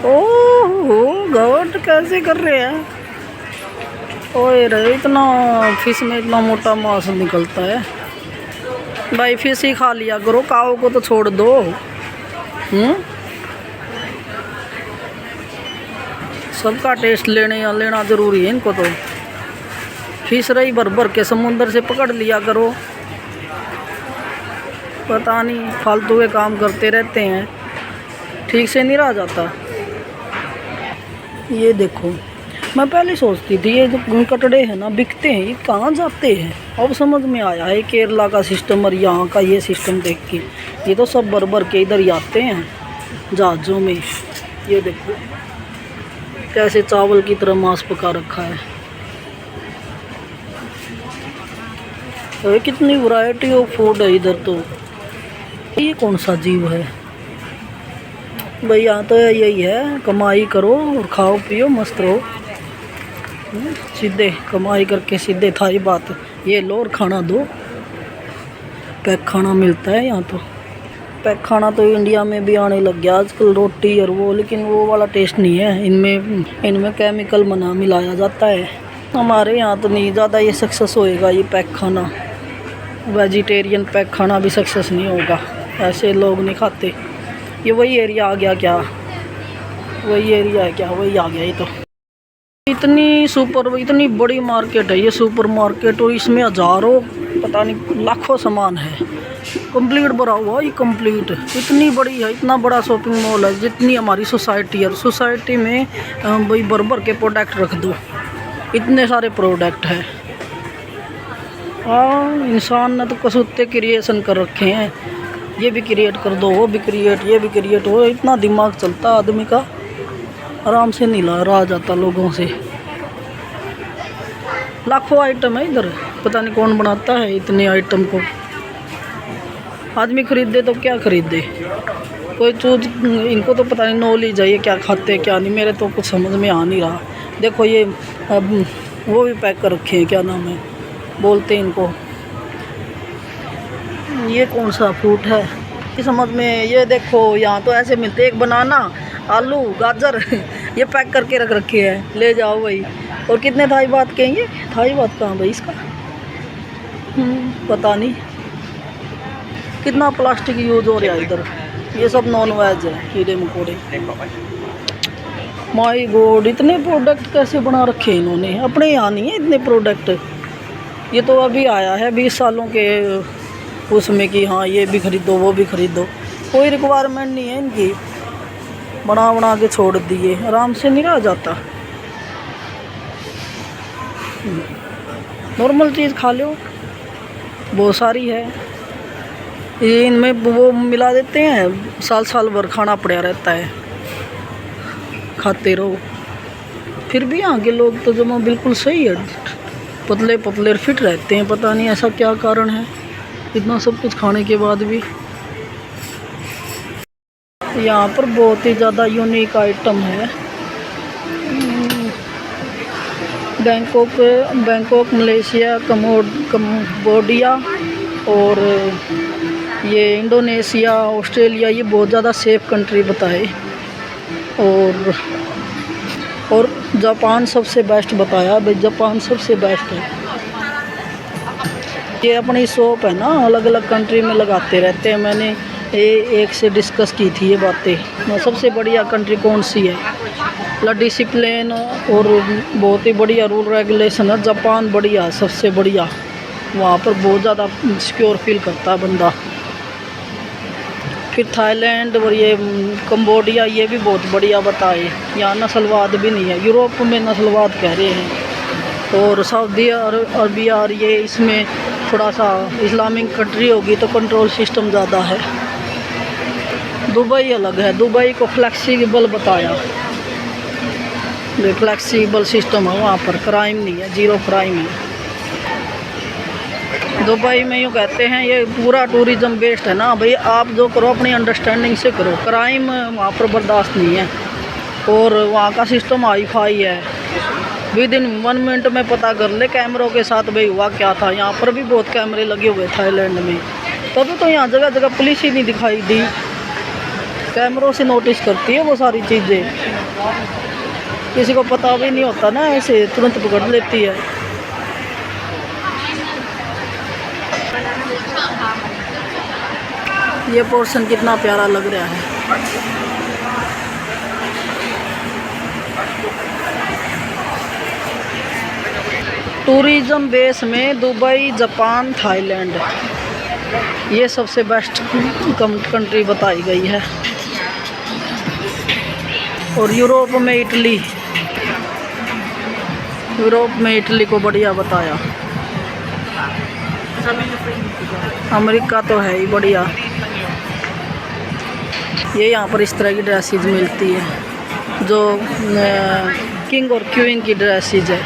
ओह गॉड, कैसे कर रहे हैं? ओए रे, इतना फिश में इतना मोटा मांस निकलता है भाई। फिश ही खा लिया करो, काऊ को तो छोड़ दो। सबका टेस्ट लेना ज़रूरी है इनको तो। फिश रही भर के समुंदर से पकड़ लिया करो। पता नहीं फालतू के काम करते रहते हैं, ठीक से नहीं रहा जाता। ये देखो, मैं पहले सोचती थी ये जो कटड़े हैं ना बिकते हैं, ये कहाँ जाते हैं। अब समझ में आया है केरला का सिस्टम और यहाँ का ये सिस्टम देख के। ये तो सब भर के इधर ही आते हैं जहाज़ों में। ये देखो कैसे चावल की तरह मांस पका रखा है। तो कितनी वैरायटी ऑफ फूड है इधर तो। ये कौन सा जीव है भाई? यहाँ तो यही है, कमाई करो और खाओ पियो मस्त रहो। सीधे कमाई करके सीधे थाई बात। ये लो और खाना दो। पैक खाना मिलता है यहाँ तो। पैक खाना तो इंडिया में भी आने लग गया आजकल, रोटी और वो, लेकिन वो वाला टेस्ट नहीं है। इनमें केमिकल मिलाया जाता है। हमारे यहाँ तो नहीं ज़्यादा ये सक्सेस होएगा ये पैक खाना। वेजिटेरियन पैक खाना भी सक्सेस नहीं होगा, ऐसे लोग नहीं खाते। ये वही एरिया आ गया क्या? वही एरिया है क्या? वही आ गया ये तो। इतनी बड़ी मार्केट है ये सुपर मार्केट, और इसमें हज़ारों पता नहीं लाखों सामान है। कंप्लीट भरा हुआ ये कंप्लीट। इतनी बड़ी है, इतना बड़ा शॉपिंग मॉल है जितनी हमारी सोसाइटी है। सोसाइटी में भाई भर के प्रोडक्ट रख दो, इतने सारे प्रोडक्ट है। हाँ, इंसान ने तो कसुत्ते क्रिएशन कर रखे हैं। ये भी क्रिएट कर दो, वो भी क्रिएट, ये भी क्रिएट हो। इतना दिमाग चलता आदमी का, आराम से नहीं रहा जाता लोगों से। लाखों आइटम है इधर, पता नहीं कौन बनाता है इतने आइटम को। आदमी खरीदे तो क्या खरीदे, कोई चीज़ इनको तो पता नहीं नॉलेज है ये क्या खाते क्या नहीं। मेरे तो कुछ समझ में आ नहीं रहा। देखो ये अब वो भी पैक कर रखे हैं, क्या नाम है बोलते हैं इनको। ये कौन सा फ्रूट है ये समझ में। ये देखो यहाँ तो ऐसे मिलते हैं, एक बनाना, आलू, गाजर ये पैक करके रख रखे हैं। ले जाओ भाई। और कितने थाई बात कहेंगे? थाई बात कहाँ भाई इसका? पता नहीं कितना प्लास्टिक यूज़ हो रहा है इधर। ये सब नॉन वेज है, कीड़े मकोड़े। माय गॉड, इतने प्रोडक्ट कैसे बना रखे हैं इन्होंने? अपने यहाँ नहीं है इतने प्रोडक्ट। ये तो अभी आया है 20 सालों के उसमें कि हाँ ये भी खरीदो वो भी खरीदो। कोई रिक्वायरमेंट नहीं है इनकी, बना के छोड़ दिए। आराम से नहीं रहा जाता। नॉर्मल चीज़ खा लो, बहुत सारी है। ये इनमें वो मिला देते हैं, साल भर खाना पड़ा रहता है, खाते रहो। फिर भी यहाँ के लोग तो जमा बिल्कुल सही है, पतले पतले फिट रहते हैं। पता नहीं ऐसा क्या कारण है, इतना सब कुछ खाने के बाद भी। यहाँ पर बहुत ही ज़्यादा यूनिक आइटम है। बैंकॉक, मलेशिया, कम्बोडिया और ये इंडोनेशिया, ऑस्ट्रेलिया ये बहुत ज़्यादा सेफ कंट्री बताए, और जापान सबसे बेस्ट बताया। भाई जापान सबसे बेस्ट है। ये अपनी शॉप है ना, अलग अलग कंट्री में लगाते रहते हैं। मैंने एक से डिस्कस की थी ये बातें। सबसे बढ़िया कंट्री कौन सी है, डिसिप्लिन और बहुत ही बढ़िया रूल रेगुलेशन है। जापान बढ़िया, सबसे बढ़िया। वहाँ पर बहुत ज़्यादा सिक्योर फील करता है बंदा। फिर थाईलैंड और ये कंबोडिया ये भी बहुत बढ़िया बताए। यहाँ नस्लवाद भी नहीं है, यूरोप में नस्लवाद कह रहे हैं। और सऊदी अरबिया और ये इसमें थोड़ा सा इस्लामिक कंट्री होगी तो कंट्रोल सिस्टम ज़्यादा है। दुबई अलग है, दुबई को फ्लेक्सिबल बताया। फ्लेक्सिबल सिस्टम है वहाँ पर, क्राइम नहीं है, ज़ीरो क्राइम है। दुबई में यूँ कहते हैं ये पूरा टूरिज़्म बेस्ड है ना भाई, आप जो करो अपनी अंडरस्टैंडिंग से करो। क्राइम वहाँ पर बर्दाश्त नहीं है। और वहाँ का सिस्टम हाई-फाई है, विद इन 1 मिनट में पता कर ले कैमरों के साथ भाई हुआ क्या था। यहाँ पर भी बहुत कैमरे लगे हुए थाईलैंड में, तभी तो यहाँ जगह जगह पुलिस ही नहीं दिखाई दी। कैमरों से नोटिस करती है वो सारी चीज़ें, किसी को पता भी नहीं होता ना, ऐसे तुरंत पकड़ लेती है। ये पोर्शन कितना प्यारा लग रहा है। टूरिज़्म बेस में दुबई, जापान, थाईलैंड ये सबसे बेस्ट कंट्री बताई गई है। और यूरोप में इटली को बढ़िया बताया। अमेरिका तो है ही बढ़िया। ये यहाँ पर इस तरह की ड्रेसेस मिलती है जो किंग और क्वीन की ड्रेसेस है।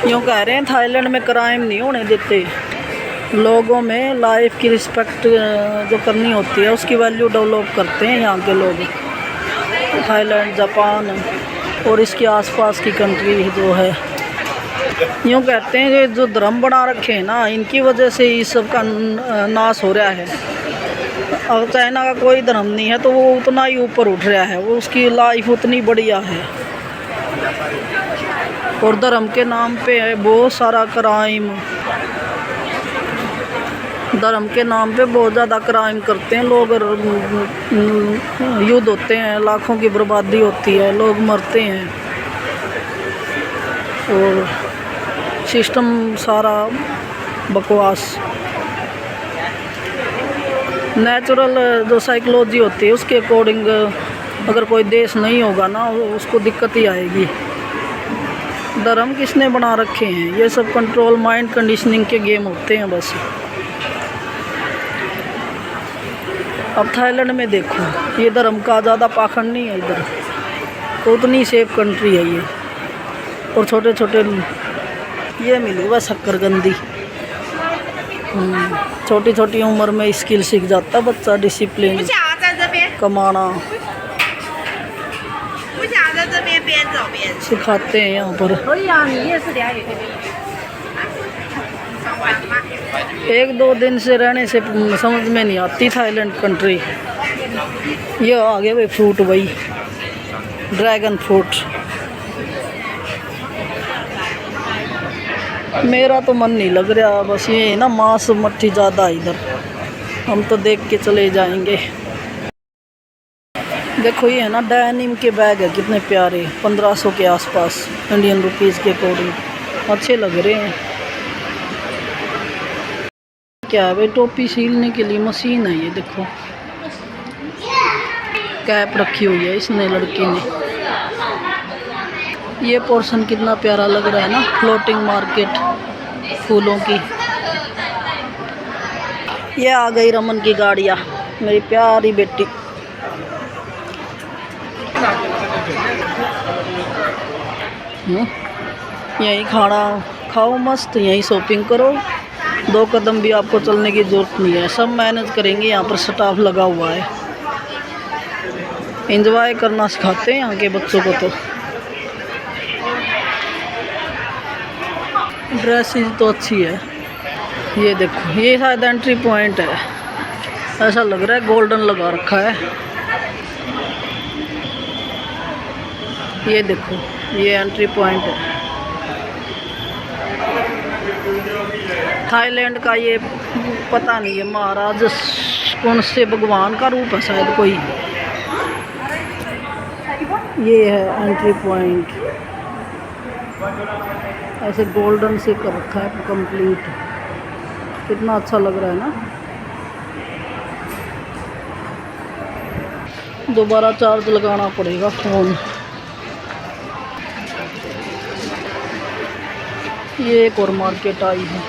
यूँ कह रहे हैं थाईलैंड में क्राइम नहीं होने देते, लोगों में लाइफ की रिस्पेक्ट जो करनी होती है उसकी वैल्यू डेवलप करते हैं यहाँ के लोग। थाईलैंड, जापान और इसके आसपास की कंट्री जो है। यूँ कहते हैं कि जो धर्म बना रखे हैं ना, इनकी वजह से इस सब का नाश हो रहा है। अब चाइना का कोई धर्म नहीं है तो वो उतना ही ऊपर उठ रहा है, वो उसकी लाइफ उतनी बढ़िया है। और धर्म के नाम पे है बहुत सारा क्राइम, धर्म के नाम पे बहुत ज़्यादा क्राइम करते हैं लोग। युद्ध होते हैं, लाखों की बर्बादी होती है, लोग मरते हैं। और सिस्टम सारा बकवास। नेचुरल जो साइकोलॉजी होती है उसके अकॉर्डिंग अगर कोई देश नहीं होगा ना, उसको दिक्कत ही आएगी। धर्म किसने बना रखे हैं? ये सब कंट्रोल माइंड कंडीशनिंग के गेम होते हैं बस। अब थाईलैंड में देखो, ये धर्म का ज़्यादा पाखंड नहीं है इधर, तो उतनी सेफ कंट्री है ये। और छोटे छोटे ये मिली हुआ शक्करकंदी। छोटी छोटी उम्र में स्किल सीख जाता बच्चा, डिसिप्लिन, कमाना सिखाते हैं यहाँ पर। 1-2 दिन से रहने से समझ में नहीं आती थाईलैंड कंट्री। ये आ गया भाई फ्रूट, वही ड्रैगन फ्रूट। मेरा तो मन नहीं लग रहा, बस ये ना मांस मट्ठी ज़्यादा इधर, हम तो देख के चले जाएंगे। देखो ये है ना डेनिम के बैग है, कितने प्यारे, 1500 के आसपास इंडियन रुपीज़ के अकॉर्डिंग, अच्छे लग रहे हैं। क्या है भाई, टोपी सीलने के लिए मशीन है ये, देखो कैप रखी हुई है इसने लड़के ने। ये पोर्शन कितना प्यारा लग रहा है ना, फ्लोटिंग मार्केट फूलों की। ये आ गई रमन की गाड़ियाँ, मेरी प्यारी बेटी। यहीं खाना खाओ मस्त, यहीं शॉपिंग करो, 2 कदम भी आपको चलने की ज़रूरत नहीं है, सब मैनेज करेंगे। यहाँ पर स्टाफ लगा हुआ है। एंजॉय करना सिखाते हैं यहाँ के बच्चों को। तो ड्रेसेस तो अच्छी है। ये देखो, ये शायद एंट्री पॉइंट है, ऐसा लग रहा है गोल्डन लगा रखा है। ये देखो, ये एंट्री पॉइंट है थाईलैंड का। ये पता नहीं है महाराज कौन से भगवान का रूप है शायद कोई। ये है एंट्री पॉइंट, ऐसे गोल्डन से कर रखा है कंप्लीट। कितना अच्छा लग रहा है ना। दोबारा चार्ज लगाना पड़ेगा फ़ोन। ये एक और मार्केट आई है।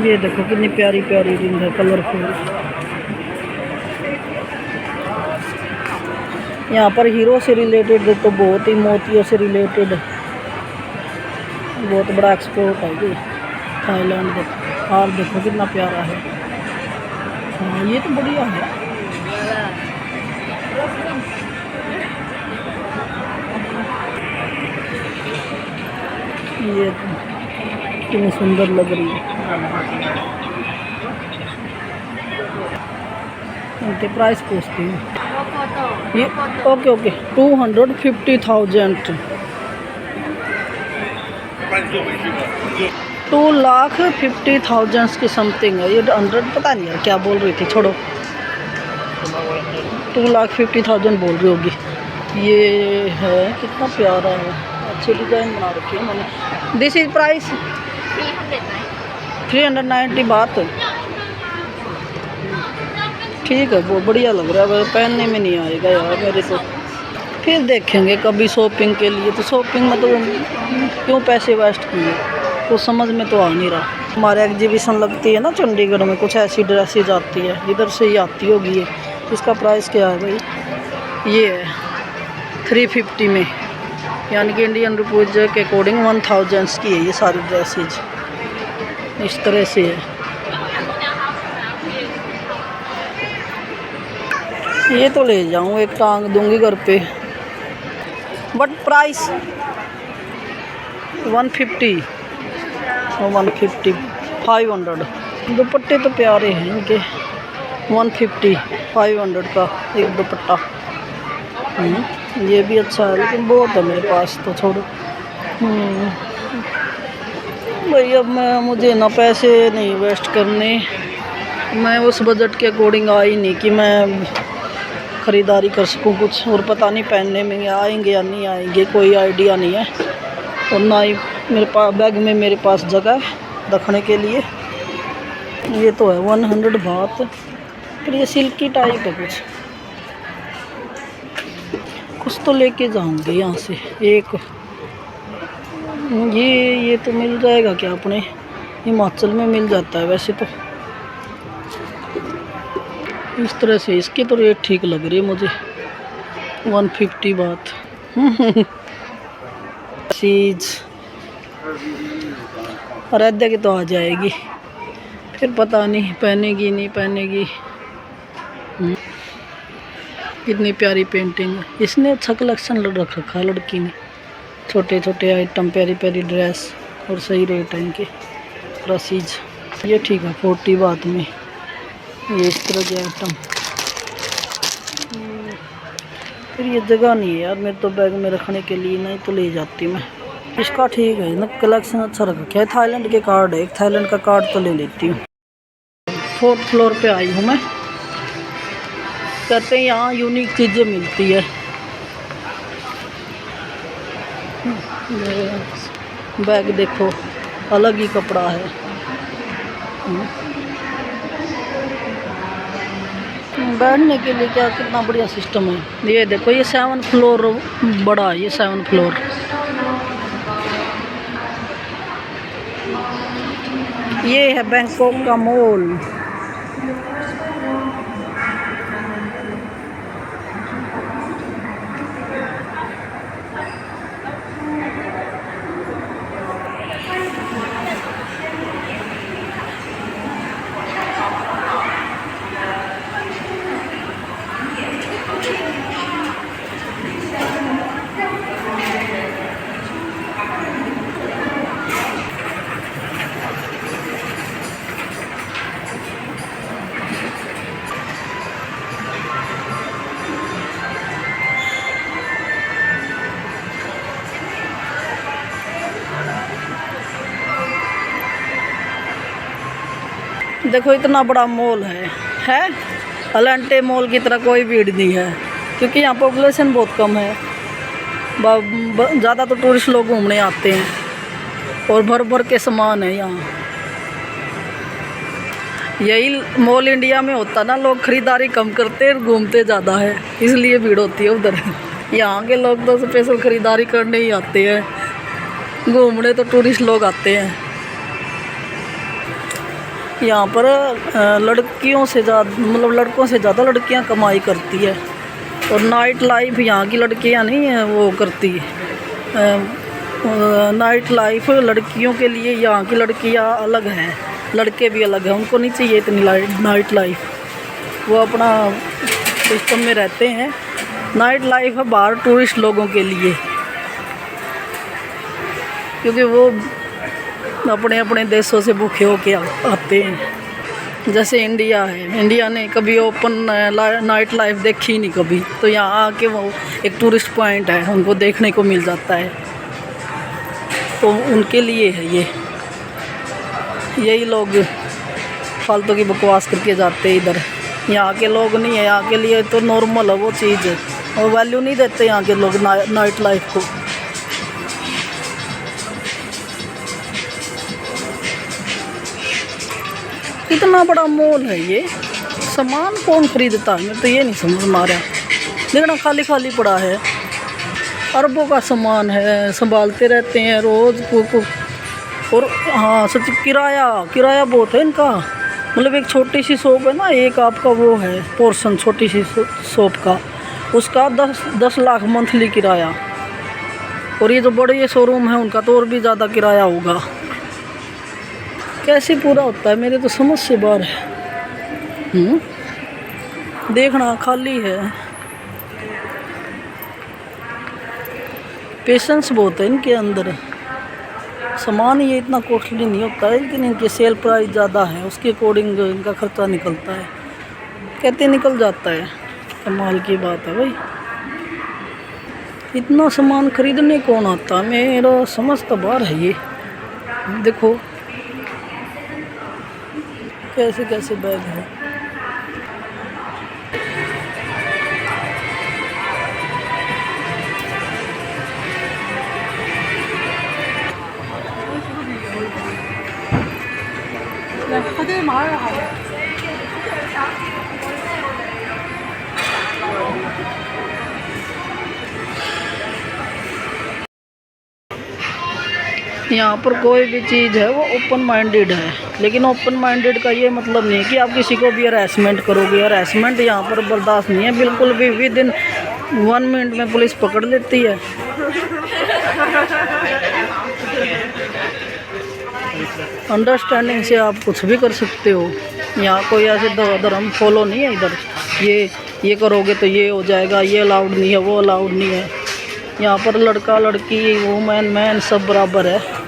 ये देखो कितनी प्यारी प्यारी रिंग है, कलरफुल। यहाँ पर हीरो से रिलेटेड तो बहुत ही, मोतियों से रिलेटेड बहुत बड़ा एक्सपोर्ट है ये थाईलैंड। देखो और देखो कितना प्यारा है। हाँ ये तो बढ़िया है। ये तो कितनी सुंदर लग रही है। इनके प्राइस पूछती हूँ। ये ओके ओके 250,000 2,50,000 की समथिंग है। ये 100 पता नहीं यार क्या बोल रही थी, छोड़ो। 2,50,000 बोल रही होगी। ये है कितना प्यारा है, अच्छी डिज़ाइन बना रखी है मैंने। दिस इज प्राइस 390 बात। ठीक है, वो बढ़िया लग रहा है, पहनने में नहीं आएगा यार मेरे को। फिर देखेंगे कभी शॉपिंग के लिए। तो शॉपिंग में तो क्यों पैसे वेस्ट किए, कुछ समझ में तो आ नहीं रहा। हमारे एग्जीबिशन लगती है ना चंडीगढ़ में, कुछ ऐसी ड्रेसेज आती है, इधर से ही आती होगी ये। इसका प्राइस क्या है भाई? ये है 350 में, यानी कि इंडियन रुपीज़ के अकॉर्डिंग 1000 की है ये सारी ड्रेसेज। इस तरह से है। ये तो ले जाऊँ, एक टांग दूंगी घर पे। But price 150 500। दुपट्टे तो प्यारे हैं इनके। 150 500 का एक दुपट्टा। ये भी अच्छा है, लेकिन बहुत है मेरे पास तो छोड़ो। भाई अब मुझे ना पैसे नहीं वेस्ट करने, मैं उस बजट के अकॉर्डिंग आई नहीं कि मैं ख़रीदारी कर सकूं कुछ। और पता नहीं पहनने में आएंगे या नहीं आएंगे, कोई आइडिया नहीं है। और ना ही मेरे पास बैग में मेरे पास जगह है रखने के लिए। ये तो है 100 बात। फिर ये सिल्की टाइप है कुछ तो लेके जाऊंगे यहाँ से एक। ये तो मिल जाएगा क्या अपने हिमाचल में? मिल जाता है वैसे तो इस तरह से। इसकी तो रेट ठीक लग रही है मुझे, 150 बात। चीज़ रद्द की तो आ जाएगी, फिर पता नहीं पहनेगी नहीं पहनेगी। कितनी प्यारी पेंटिंग है। इसने अच्छा कलेक्शन रख रखा है लड़की ने, छोटे छोटे आइटम, प्यारी प्यारी ड्रेस, और सही रेट है इनके प्राइस। ये ठीक है 40 बात में ये इस तरह के आइटम। फिर ये जगह नहीं है यार मेरे तो बैग में रखने के लिए, नहीं तो ले जाती मैं। इसका ठीक है ना, कलेक्शन अच्छा रखा। क्या थाईलैंड के कार्ड है, एक थाईलैंड का कार्ड तो ले लेती हूँ। 4th फ्लोर पे आई हूँ मैं। कहते हैं यहाँ यूनिक चीज़ें मिलती है। बैग देखो, अलग ही कपड़ा है। बैठने के लिए क्या कितना बढ़िया सिस्टम है। ये देखो, ये 7th फ्लोर बड़ा है, ये 7th फ्लोर। ये है बैंकॉक का मॉल। देखो इतना बड़ा मॉल है अलांटे मॉल की तरह कोई भीड़ नहीं है, क्योंकि यहाँ पॉपुलेशन बहुत कम है। ज़्यादा तो टूरिस्ट लोग घूमने आते हैं और भर भर के सामान है यहाँ। यही मॉल इंडिया में होता ना, लोग खरीदारी कम करते हैं, घूमते ज़्यादा है, इसलिए भीड़ होती है उधर। यहाँ के लोग तो स्पेशल खरीदारी करने ही आते हैं, घूमने तो टूरिस्ट लोग आते हैं। यहाँ पर लड़कियों से ज़्यादा, मतलब लड़कों से ज़्यादा लड़कियाँ कमाई करती है, और नाइट लाइफ यहाँ की लड़कियाँ नहीं है वो करती। नाइट लाइफ लड़कियों के लिए यहाँ की लड़कियाँ अलग हैं, लड़के भी अलग हैं, उनको नहीं चाहिए इतनी नाइट लाइफ। वो अपना सिस्टम में रहते हैं। नाइट लाइफ है बाहर टूरिस्ट लोगों के लिए, क्योंकि वो अपने अपने देशों से भूखे होके आते हैं। जैसे इंडिया है, इंडिया ने कभी ओपन नाइट लाइफ देखी नहीं कभी, तो यहाँ आके वो एक टूरिस्ट पॉइंट है, उनको देखने को मिल जाता है, तो उनके लिए है ये। यही लोग फालतू की बकवास करके जाते हैं इधर, यहाँ के लोग नहीं है, यहाँ के लिए तो नॉर्मल है वो चीज़ है, और वैल्यू नहीं देते यहाँ के लोग नाइट लाइफ को। इतना बड़ा मॉल है ये, सामान कौन खरीदता है, मैं तो ये नहीं समझ में आ रहा। देखना खाली खाली पड़ा है, अरबों का सामान है, संभालते रहते हैं रोज़ को। और हाँ सच, किराया बहुत है इनका। मतलब एक छोटी सी शॉप है ना, एक आपका वो है पोर्शन छोटी सी शॉप का, उसका 10 लाख मंथली किराया। और ये जो बड़े ये शोरूम है उनका तो और भी ज़्यादा किराया होगा। कैसे पूरा होता है, मेरे तो समझ से बाहर है। देखना खाली है, पेशेंस बहुत है इनके अंदर। सामान ये इतना कॉस्टली नहीं होता है, लेकिन इनकी सेल प्राइस ज़्यादा है, उसके अकॉर्डिंग इनका खर्चा निकलता है, कहते निकल जाता है। कमाल की बात है भाई, इतना सामान खरीदने कौन आता, मेरा समझ तो बाहर है ये। देखो कैसे कैसे बैग है। यहाँ पर कोई भी चीज़ है वो ओपन माइंडेड है, लेकिन ओपन माइंडेड का ये मतलब नहीं है कि आप किसी को भी हरासमेंट करोगे। हरासमेंट यहाँ पर बर्दाश्त नहीं है बिल्कुल भी। विद इन 1 मिनट में पुलिस पकड़ लेती है। अंडरस्टैंडिंग से आप कुछ भी कर सकते हो। यहाँ कोई ऐसे धर्म फॉलो नहीं है इधर, ये करोगे तो ये हो जाएगा, ये अलाउड नहीं है, वो अलाउड नहीं है। यहाँ पर लड़का लड़की वुमेन मैन सब बराबर है।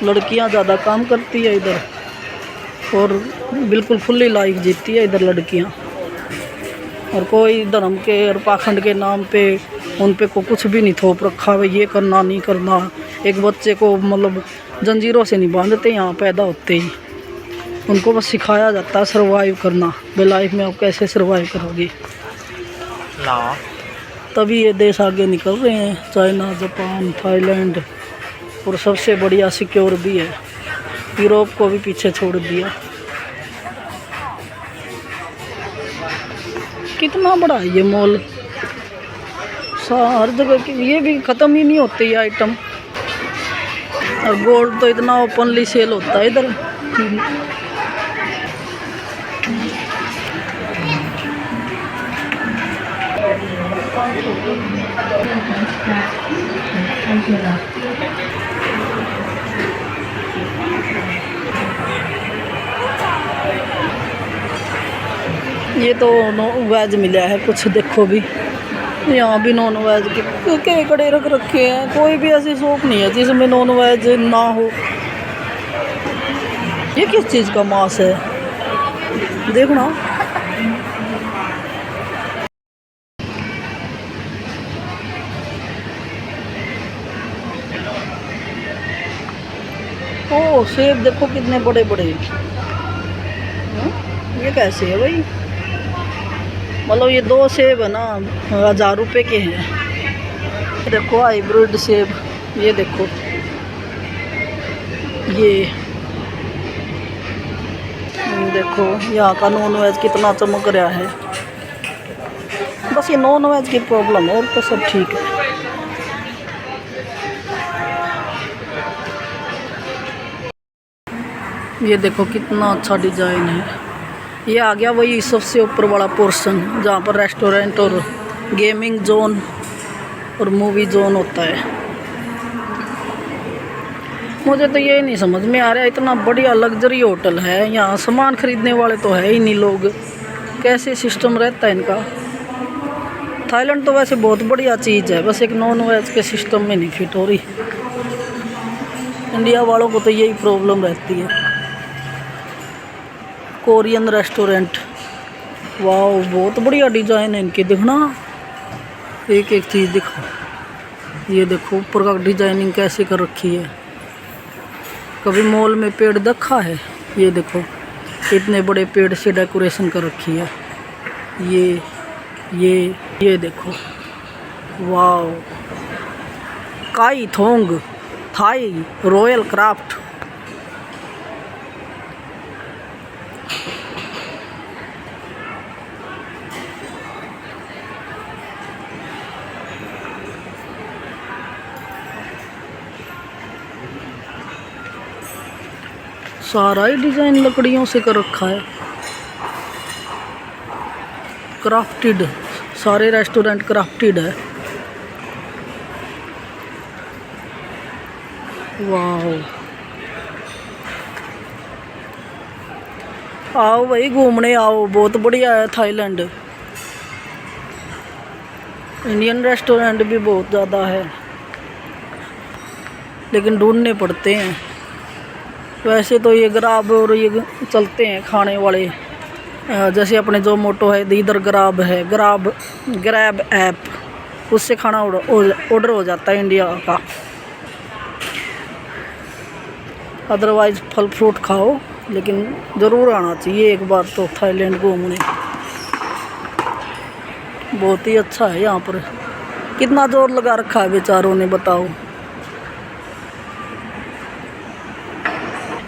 लड़कियाँ ज़्यादा काम करती है इधर, और बिल्कुल फुल्ली लाइफ जीती है इधर लड़कियाँ। और कोई धर्म के और पाखंड के नाम पे उन पे को कुछ भी नहीं थोप रखा है, ये करना नहीं करना। एक बच्चे को मतलब जंजीरों से नहीं बांधते यहाँ पैदा होते ही, उनको बस सिखाया जाता है सर्वाइव करना। बे लाइफ में आप कैसे सर्वाइव करोगे, तभी ये देश आगे निकल रहे हैं। चाइना, जापान, थाईलैंड, और सबसे बढ़िया सिक्योर भी है। यूरोप को भी पीछे छोड़ दिया। कितना बड़ा है ये मॉल, हर जगह की। ये भी ख़त्म ही नहीं होते ये आइटम। और गोल्ड तो इतना ओपनली सेल होता है इधर। ये तो वेज मिला है कुछ, देखो भी यहाँ भी नॉन वेज के कड़े रख रखे हैं। कोई भी ऐसी शॉप नहीं है जिसमें नॉन वेज ना हो। ये किस चीज़ का मांस है, देखना। ओ सेब देखो कितने बड़े बड़े। ये कैसे है भाई? मतलब ये 2 सेब है ना 1000 रुपये के हैं। देखो हाइब्रिड सेब, ये देखो ये देखो यहाँ का नॉन वेज कितना चमक रहा है। बस ये नॉन वेज की प्रॉब्लम है और तो सब ठीक है। ये देखो कितना अच्छा डिज़ाइन है। ये आ गया वही सबसे ऊपर वाला पोर्शन जहाँ पर रेस्टोरेंट और गेमिंग जोन और मूवी जोन होता है। मुझे तो ये नहीं समझ में आ रहा, इतना बढ़िया लग्जरी होटल है, यहाँ सामान खरीदने वाले तो है ही नहीं लोग, कैसे सिस्टम रहता है इनका। थाईलैंड तो वैसे बहुत बढ़िया चीज़ है, बस एक नॉन वेज के सिस्टम में नहीं फिट हो रही। इंडिया वालों को तो यही प्रॉब्लम रहती है। कोरियन रेस्टोरेंट, वाह बहुत बढ़िया डिज़ाइन है इनके, देखना एक एक चीज़ दिखा। ये देखो ऊपर का डिजाइनिंग कैसे कर रखी है, कभी मॉल में पेड़ देखा है? ये देखो इतने बड़े पेड़ से डेकोरेशन कर रखी है। ये देखो वाह, काई थोंग थाई रॉयल क्राफ्ट। सारा ही डिज़ाइन लकड़ियों से कर रखा है, क्राफ्टेड, सारे रेस्टोरेंट क्राफ्टेड है। वाह, आओ भाई घूमने आओ, बहुत बढ़िया है थाईलैंड। इंडियन रेस्टोरेंट भी बहुत ज़्यादा है लेकिन ढूंढने पड़ते हैं। वैसे तो ये ग्राब और ये चलते हैं खाने वाले, जैसे अपने जोमोटो है, इधर ग्राब है, ग्रैब ऐप, उससे खाना ऑर्डर हो जाता है इंडिया का। अदरवाइज़ फल फ्रूट खाओ, लेकिन ज़रूर आना चाहिए एक बार तो थाईलैंड घूमने। बहुत ही अच्छा है यहाँ पर, कितना जोर लगा रखा है बेचारों ने, बताओ।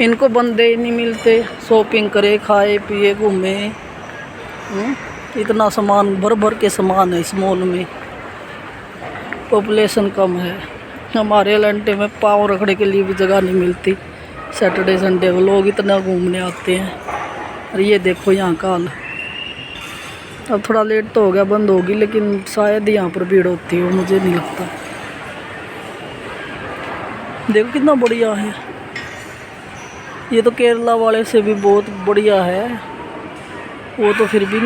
इनको बंदे ही नहीं मिलते, शॉपिंग करे, खाए पिए, घूमे। इतना सामान भर भर के सामान है इस मॉल में। पॉपुलेशन कम है, हमारे एलेंटे में पाँव रखने के लिए भी जगह नहीं मिलती। सैटरडे संडे को लोग इतना घूमने आते हैं। और ये देखो यहाँ का हाल। अब थोड़ा लेट तो हो गया, बंद होगी, लेकिन शायद यहाँ पर भीड़ होती हो, मुझे नहीं लगता। देखो कितना बढ़िया है, ये तो केरला वाले से भी बहुत बढ़िया है। वो तो फिर भी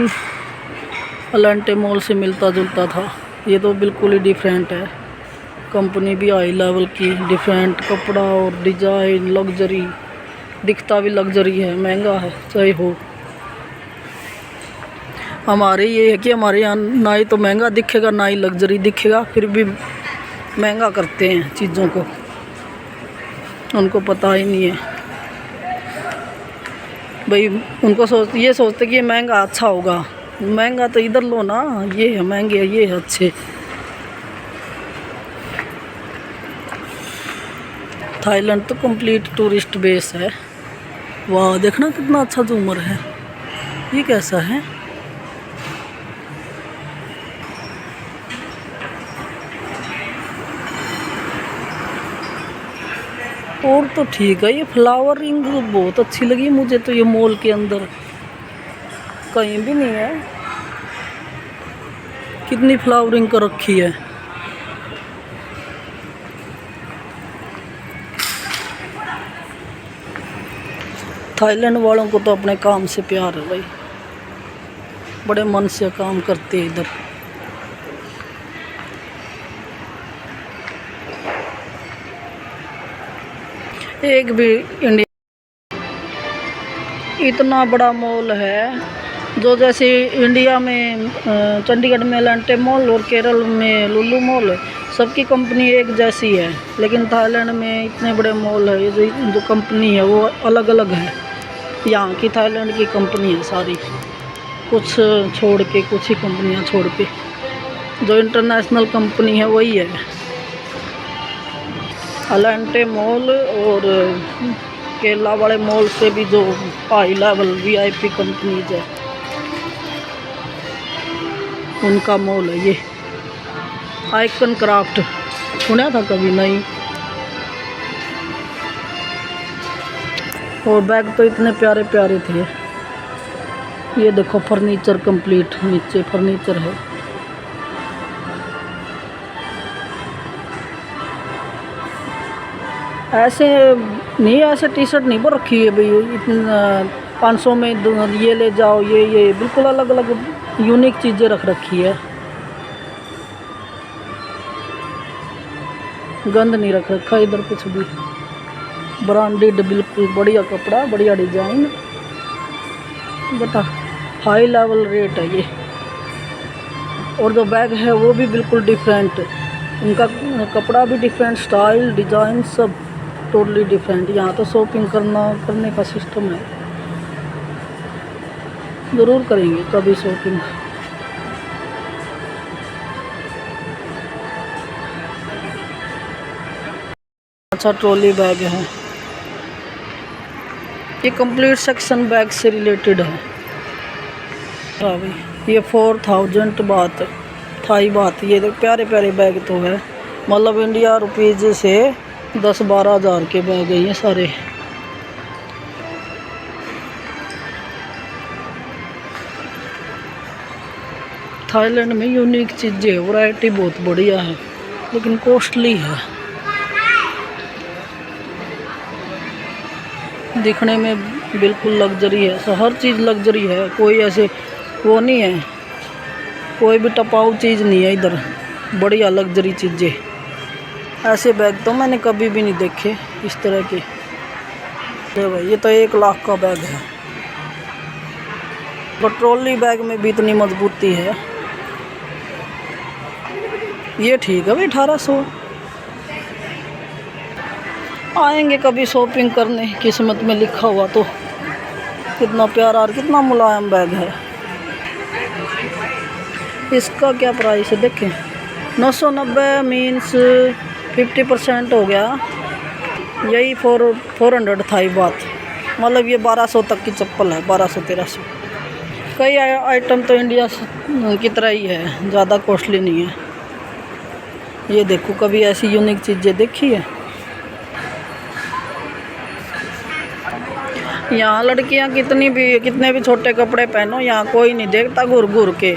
एलेंटे मॉल से मिलता जुलता था, ये तो बिल्कुल ही डिफरेंट है। कंपनी भी हाई लेवल की, डिफरेंट कपड़ा और डिज़ाइन, लग्जरी, दिखता भी लग्जरी है, महंगा है चाहे हो। हमारे ये है कि हमारे यहाँ ना ही तो महंगा दिखेगा ना ही लग्जरी दिखेगा, फिर भी महंगा करते हैं चीज़ों को, उनको पता ही नहीं है भाई। उनको ये सोचते कि ये महंगा अच्छा होगा, महंगा तो इधर लो ना, ये है महंगे, ये है अच्छे। थाईलैंड तो कंप्लीट टूरिस्ट बेस है। वाह देखना कितना अच्छा झूमर है, ये कैसा है? और तो ठीक है, ये फ्लावरिंग बहुत अच्छी लगी मुझे तो। ये मॉल के अंदर कहीं भी नहीं है, कितनी फ्लावरिंग कर रखी है। थाईलैंड वालों को तो अपने काम से प्यार है भाई, बड़े मन से काम करते हैं इधर। एक भी इंडिया इतना बड़ा मॉल है, जो जैसे इंडिया में चंडीगढ़ में एलेंटे मॉल और केरल में लुलु मॉल है, सबकी कंपनी एक जैसी है। लेकिन थाईलैंड में इतने बड़े मॉल है, जो कंपनी है वो अलग अलग है। यहाँ की थाईलैंड की कंपनी है सारी, कुछ छोड़ के, कुछ ही कंपनियाँ छोड़ के जो इंटरनेशनल कंपनी है वही है। अलांटे मॉल और केरला वाले मॉल से भी जो हाई लेवल VIP कंपनीज है उनका मॉल है ये। आइकन क्राफ्ट सुना था कभी? नहीं। और बैग तो इतने प्यारे प्यारे थे। ये देखो फर्नीचर कंप्लीट, नीचे फर्नीचर है। ऐसे नहीं, ऐसे T-शर्ट नहीं पर रखी है भाई इतना 500 में ये ले जाओ, ये बिल्कुल अलग अलग यूनिक चीज़ें रख रखी है। गंद नहीं रख रखा इधर कुछ भी, ब्रांडेड बिल्कुल बढ़िया कपड़ा, बढ़िया design, but high level rate है ये। और जो बैग है वो भी बिल्कुल डिफरेंट, उनका कपड़ा भी डिफरेंट, स्टाइल डिज़ाइन सब टोटली डिफरेंट। यहाँ तो शॉपिंग करने का सिस्टम है, ज़रूर करेंगे कभी शॉपिंग। अच्छा ट्रॉली बैग है ये, कंप्लीट सेक्शन बैग से रिलेटेड है। हाँ भाई, ये 4000 बात, थाई बात। ये प्यारे प्यारे बैग तो है, मतलब इंडिया रुपीज़ से 10-12 हज़ार के बैग है ये सारे। थाईलैंड में यूनिक चीज़ें, वैरायटी बहुत बढ़िया है, लेकिन कॉस्टली है। दिखने में बिल्कुल लग्जरी है, तो हर चीज़ लग्जरी है, कोई ऐसे वो नहीं है, कोई भी टपाऊ चीज़ नहीं है इधर, बढ़िया लग्जरी चीज़ें। ऐसे बैग तो मैंने कभी भी नहीं देखे इस तरह के। ये भाई ये तो 1 लाख का बैग है, तो ट्रॉली बैग में भी इतनी मजबूती है। ये ठीक है भाई 1800। आएंगे कभी शॉपिंग करने, किस्मत में लिखा हुआ तो। कितना प्यारा और कितना मुलायम बैग है। इसका क्या प्राइस है देखें, 990 मीन्स 50% हो गया, यही 400 थाई बात, मतलब ये 1200 तक की चप्पल है, 1200-1300। कई आइटम तो इंडिया की तरह ही है, ज़्यादा कॉस्टली नहीं है। ये देखो, कभी ऐसी यूनिक चीज़ें देखी है? यहाँ लड़कियाँ कितने भी छोटे कपड़े पहनो, यहाँ कोई नहीं देखता घूर घूर के।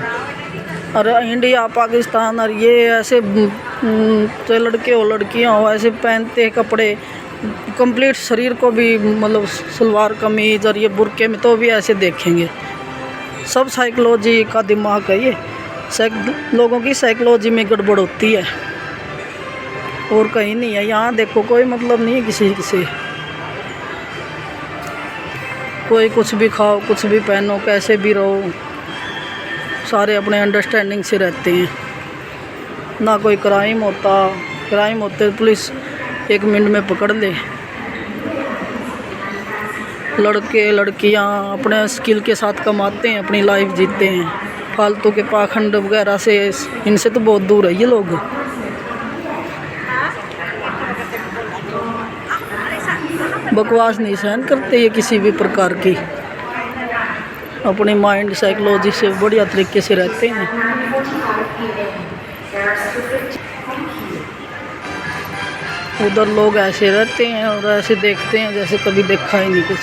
और इंडिया पाकिस्तान और ये ऐसे तो लड़के हो लड़कियाँ हो ऐसे पहनते हैं कपड़े, कंप्लीट शरीर को भी, मतलब सलवार कमीज़ और ये बुर्के में तो भी ऐसे देखेंगे। सब साइकोलॉजी का दिमाग है ये, लोगों की साइकोलॉजी में गड़बड़ होती है, और कहीं नहीं है। यहाँ देखो कोई मतलब नहीं है किसी से, कोई कुछ भी खाओ, कुछ भी पहनो, कैसे भी रहो, सारे अपने अंडरस्टैंडिंग से रहते हैं। ना कोई क्राइम होते पुलिस 1 मिनट में पकड़ ले। लड़के लड़कियां अपने स्किल के साथ कमाते हैं, अपनी लाइफ जीते हैं। फालतू के पाखंड वगैरह से, इनसे तो बहुत दूर है ये लोग। बकवास नहीं सहन करते ये किसी भी प्रकार की, अपने माइंड साइकोलॉजी से बढ़िया तरीके से रहते हैं। उधर लोग ऐसे रहते हैं और ऐसे देखते हैं जैसे कभी देखा ही नहीं कुछ।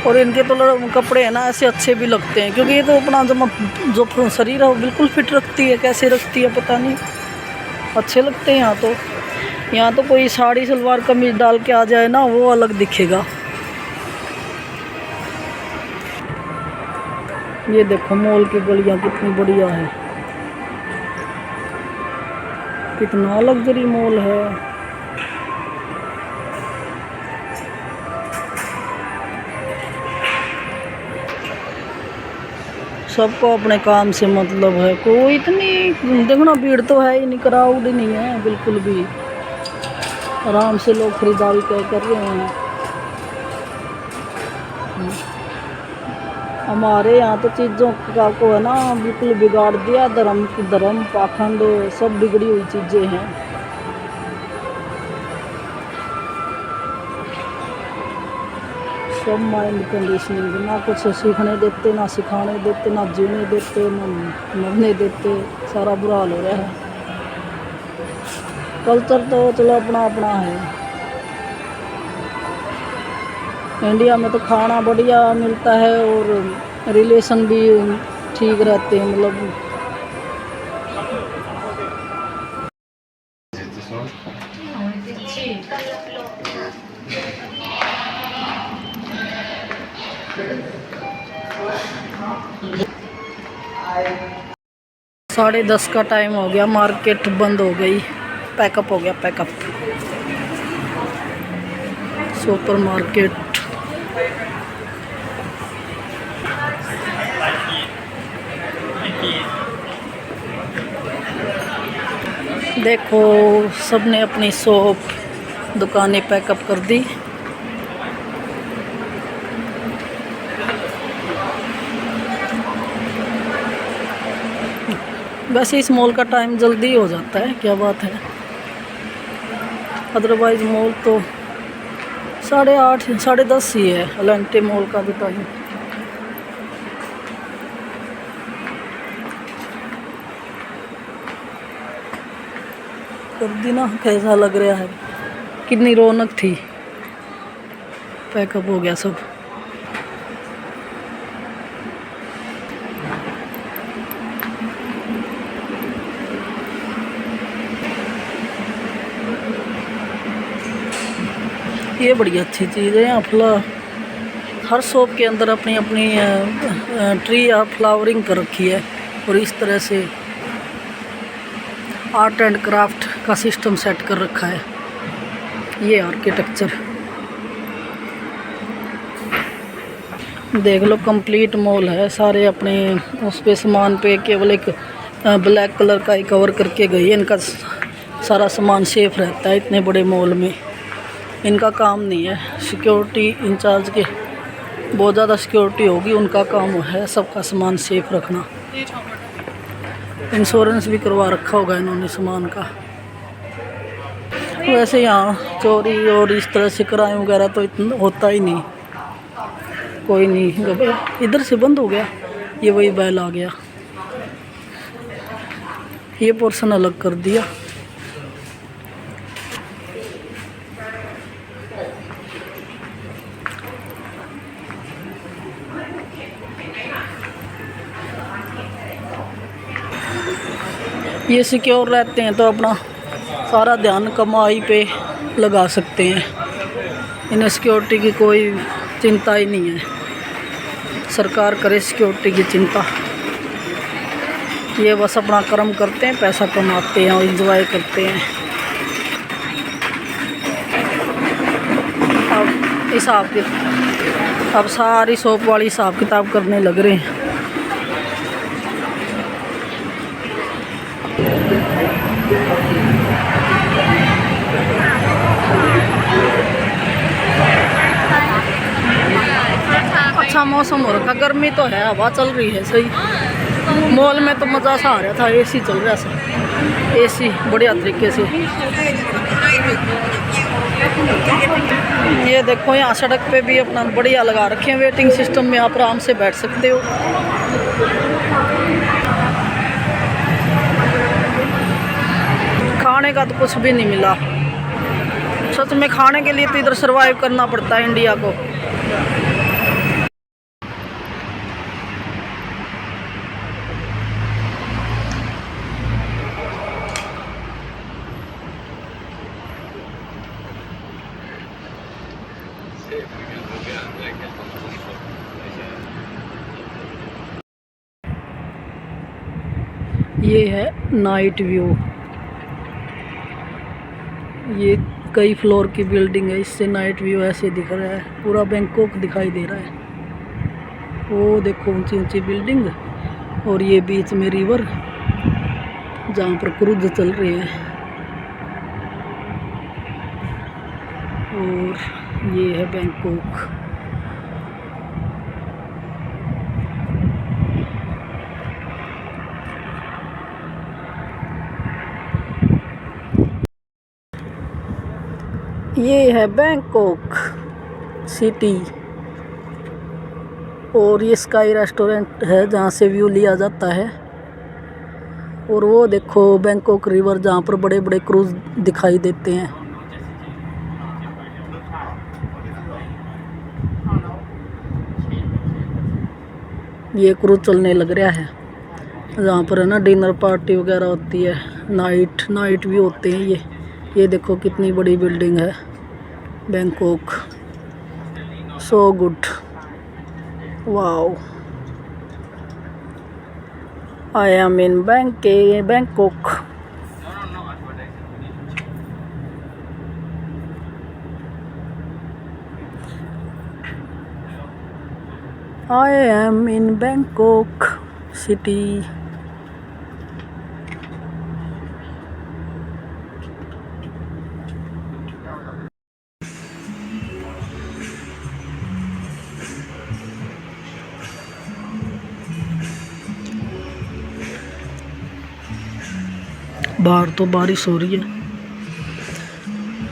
और इनके तो कपड़े हैं ना ऐसे अच्छे भी लगते हैं, क्योंकि ये तो अपना जो शरीर है वो बिल्कुल फिट रखती है, कैसे रखती है पता नहीं, अच्छे लगते हैं। यहाँ तो कोई साड़ी सलवार कमीज डाल के आ जाए ना, वो अलग दिखेगा। ये देखो मॉल की गलियाँ कितनी बढ़िया है, कितना लग्जरी मॉल है। सबको अपने काम से मतलब है, कोई इतनी देखना भीड़ तो है ही नहीं, क्राउड ही नहीं है बिल्कुल भी। आराम से लोग खरीदारी कर रहे हैं। हमारे यहाँ तो चीज़ों का को है ना बिल्कुल बिगाड़ दिया, धर्म पाखंड सब बिगड़ी हुई चीज़ें हैं। सब माइंड कंडीशनिंग, ना कुछ सीखने देते, ना सिखाने देते, ना जीने देते, ना मरने देते, सारा बुरा हाल हो रहा है। कल्चर तो चलो अपना अपना है। इंडिया में तो खाना बढ़िया मिलता है और रिलेशन भी ठीक रहते हैं, मतलब साढ़े 10 का टाइम हो गया, मार्केट बंद हो गई, पैकअप हो गया, पैकअप सुपर मार्केट। देखो सबने अपनी शॉप दुकानें पैकअप कर दी। वैसे इस मॉल का टाइम जल्दी हो जाता है, क्या बात है, अदरवाइज मॉल तो 8:30 10:30 ही है, एलेंटे मॉल का भी टाइम। कर दी ना, कैसा लग रहा है, कितनी रौनक थी, पैकअप हो गया सब। ये बड़ी अच्छी चीज़ है यहाँ हर शॉप के अंदर अपनी अपनी ट्री या फ्लावरिंग कर रखी है, और इस तरह से आर्ट एंड क्राफ्ट का सिस्टम सेट कर रखा है। ये आर्किटेक्चर देख लो, कंप्लीट मॉल है, सारे अपने उस पे सामान पे केवल एक ब्लैक कलर का ही कवर करके गई है। इनका सारा सामान सेफ रहता है, इतने बड़े मॉल में इनका काम नहीं है। सिक्योरिटी इंचार्ज के बहुत ज़्यादा सिक्योरिटी होगी, उनका काम है सबका सामान सेफ रखना। इंश्योरेंस भी करवा रखा होगा इन्होंने सामान का। वैसे यहाँ चोरी और इस तरह से क्राइम वगैरह तो इतना होता ही नहीं, कोई नहीं। इधर से बंद हो गया, ये वही बैल आ गया, ये पोर्शन अलग कर दिया। ये सिक्योर रहते हैं तो अपना सारा ध्यान कमाई पे लगा सकते हैं, इन्हें सिक्योरिटी की कोई चिंता ही नहीं है। सरकार करे सिक्योरिटी की चिंता, ये बस अपना कर्म करते हैं, पैसा कमाते हैं और एंजॉय करते हैं। अब हिसाब के अब सारी शॉप वाली हिसाब किताब करने लग रहे हैं। अच्छा मौसम हो रखा, गर्मी तो है, हवा चल रही है सही। मॉल में तो मज़ा सा आ रहा था, एसी चल रहा था, एसी बढ़िया तरीके से। ये देखो यहाँ सड़क पे भी अपना बढ़िया लगा रखे हैं वेटिंग सिस्टम में, आप आराम से बैठ सकते हो। खाने का तो कुछ भी नहीं मिला, सच में खाने के लिए तो इधर सरवाइव करना पड़ता है इंडिया को। ये है नाइट व्यू, ये कई फ्लोर की बिल्डिंग है, इससे नाइट व्यू ऐसे दिख रहा है, पूरा बैंकॉक दिखाई दे रहा है। वो देखो ऊंची ऊंची बिल्डिंग, और ये बीच में रिवर जहाँ पर क्रूज चल रहे हैं। और ये है बैंकॉक। ये है बैंकॉक सिटी और ये स्काई रेस्टोरेंट है जहाँ से व्यू लिया जाता है। और वो देखो बैंकॉक रिवर जहाँ पर बड़े बड़े क्रूज दिखाई देते हैं। ये क्रूज चलने लग रहा है जहाँ पर है ना डिनर पार्टी वगैरह होती है, नाइट भी होते हैं। ये देखो कितनी बड़ी बिल्डिंग है Bangkok. So good, wow. I am in Bangkok. I am in Bangkok city. बाहर तो बारिश हो रही है।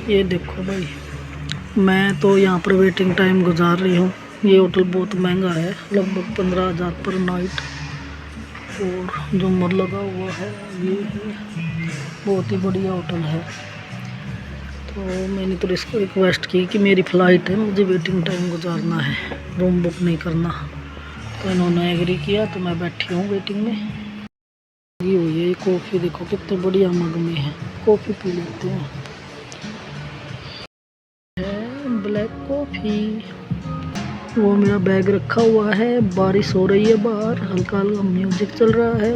ये देखो भाई, मैं तो यहाँ पर वेटिंग टाइम गुजार रही हूँ। ये होटल बहुत महंगा है, लगभग 15,000 पर नाइट। और झूमर लगा हुआ है, ये है, बहुत ही बढ़िया होटल है। तो मैंने तो इसको रिक्वेस्ट की कि मेरी फ़्लाइट है, मुझे वेटिंग टाइम गुजारना है, रूम बुक नहीं करना। तो इन्होंने एग्री किया, तो मैं बैठी हूँ वेटिंग में। ये हुई है। ये कॉफ़ी देखो कितने बढ़िया मग में है, कॉफ़ी पी लेते हैं। Black coffee. वो मेरा बैग रखा हुआ है। बारिश हो रही है बाहर, हल्का हल्का म्यूजिक चल रहा है।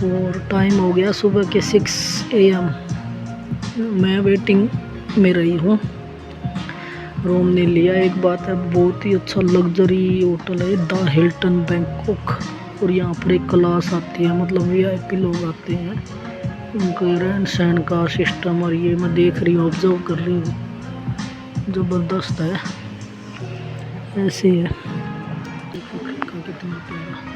और टाइम हो गया सुबह के 6 AM। मैं वेटिंग में रही हूँ। रूम ने लिया। एक बात है, बहुत ही अच्छा लग्जरी होटल है द हिल्टन बैंकॉक। और यहाँ पर एक क्लास आती है, मतलब VIP लोग आते हैं, उनके रहन सहन का सिस्टम। और ये मैं देख रही हूँ, ऑब्जर्व कर रही हूँ, ज़बरदस्त है। ऐसे है, देखो खिड़का कितना प्यारा।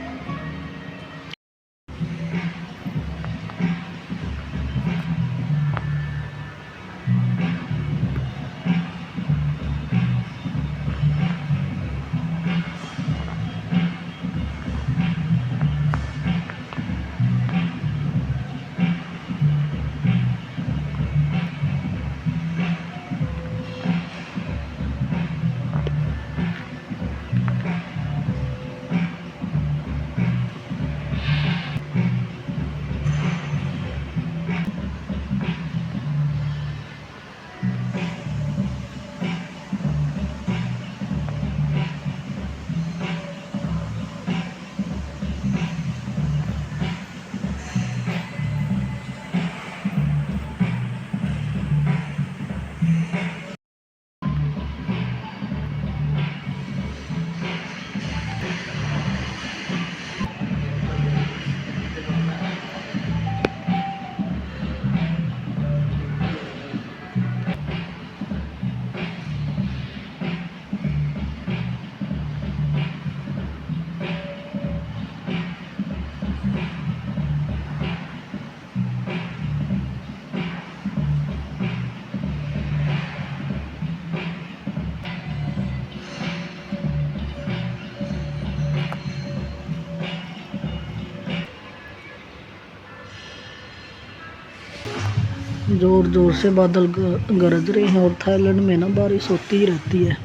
ज़ोर ज़ोर से बादल गरज रहे हैं। और थाईलैंड में ना बारिश होती ही रहती है।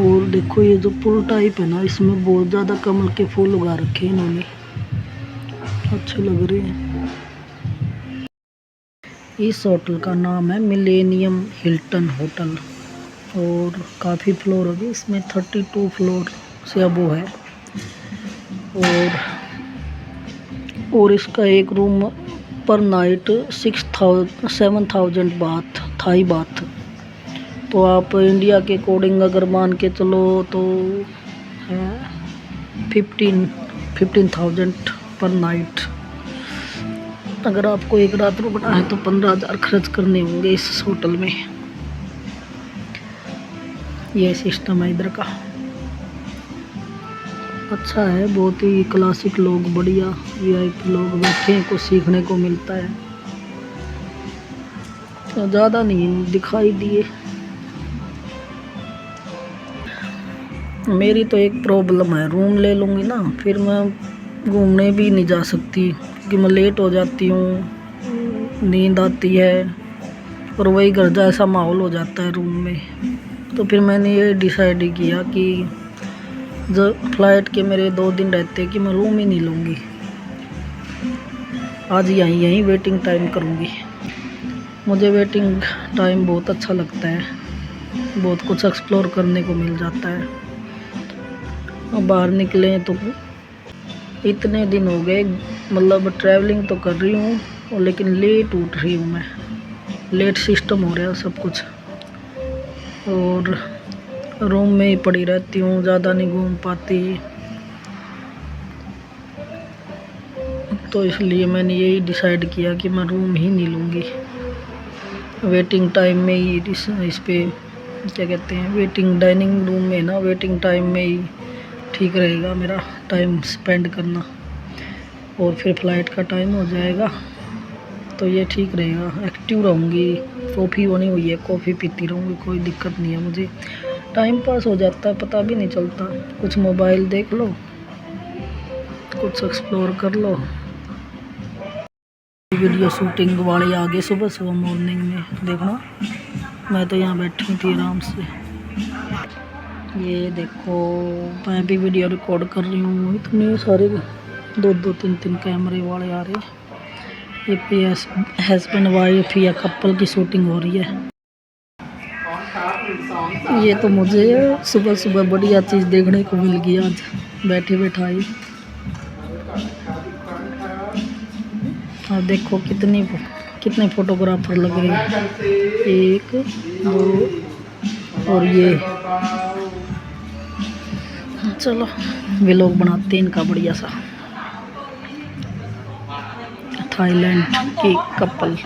और देखो ये जो पुल टाइप है ना, इसमें बहुत ज़्यादा कमल के फूल उगा रखे हैं इन्होंने, अच्छे लग रहे हैं। इस होटल का नाम है मिलेनियम हिल्टन होटल। और काफ़ी फ्लोर होगी इसमें, 32 फ्लोर से अबो है। और इसका एक रूम पर नाइट 7,000 बाथ, थाई बाथ। तो आप इंडिया के अकॉर्डिंग अगर मान के चलो तो है 15 15,000 पर नाइट। अगर आपको एक रात रुकना है तो 15,000 खर्च करने होंगे इस होटल में। ये सिस्टम है इधर का। अच्छा है, बहुत ही क्लासिक लोग, बढ़िया VIP लोग बैठे हैं, कुछ सीखने को मिलता है। तो ज़्यादा नहीं दिखाई दिए। मेरी तो एक प्रॉब्लम है, रूम ले लूँगी ना फिर मैं घूमने भी नहीं जा सकती क्योंकि मैं लेट हो जाती हूँ, नींद आती है और वही घर जैसा माहौल हो जाता है रूम में। तो फिर मैंने ये डिसाइड किया कि जब फ्लाइट के मेरे 2 दिन रहते कि मैं रूम ही नहीं लूँगी, आज यहीं वेटिंग टाइम करूँगी। मुझे वेटिंग टाइम बहुत अच्छा लगता है, बहुत कुछ एक्सप्लोर करने को मिल जाता है। अब बाहर निकले तो इतने दिन हो गए, मतलब ट्रैवलिंग तो कर रही हूँ और लेकिन लेट उठ रही हूँ मैं, लेट सिस्टम हो रहा है सब कुछ, और रूम में ही पड़ी रहती हूँ, ज़्यादा नहीं घूम पाती। तो इसलिए मैंने यही डिसाइड किया कि मैं रूम ही नहीं लूँगी, वेटिंग टाइम में ही इस पे क्या कहते हैं, वेटिंग डाइनिंग रूम में ना, वेटिंग टाइम में ही ठीक रहेगा मेरा टाइम स्पेंड करना। और फिर फ्लाइट का टाइम हो जाएगा तो ये ठीक रहेगा, एक्टिव रहूँगी। कॉफ़ी बनी हुई है, कॉफ़ी पीती रहूँगी, कोई दिक्कत नहीं है मुझे। टाइम पास हो जाता है, पता भी नहीं चलता, कुछ मोबाइल देख लो, कुछ एक्सप्लोर कर लो। वीडियो शूटिंग वाले आ गए सुबह सुबह मॉर्निंग में, देखना। मैं तो यहाँ बैठी थी आराम से। ये देखो मैं भी वीडियो रिकॉर्ड कर रही हूँ। इतने सारे 2-2 3-3 कैमरे वाले आ रहे हैं। ये हस्बैंड वाइफ या कपल की शूटिंग हो रही है। ये तो मुझे सुबह सुबह बढ़िया चीज़ देखने को मिल गई आज बैठे बैठाई। और देखो कितने फोटोग्राफर लग रहे हैं, 1 2 और ये। चलो व्लॉग बनाते हैं इनका बढ़िया सा। थाईलैंड की कपल।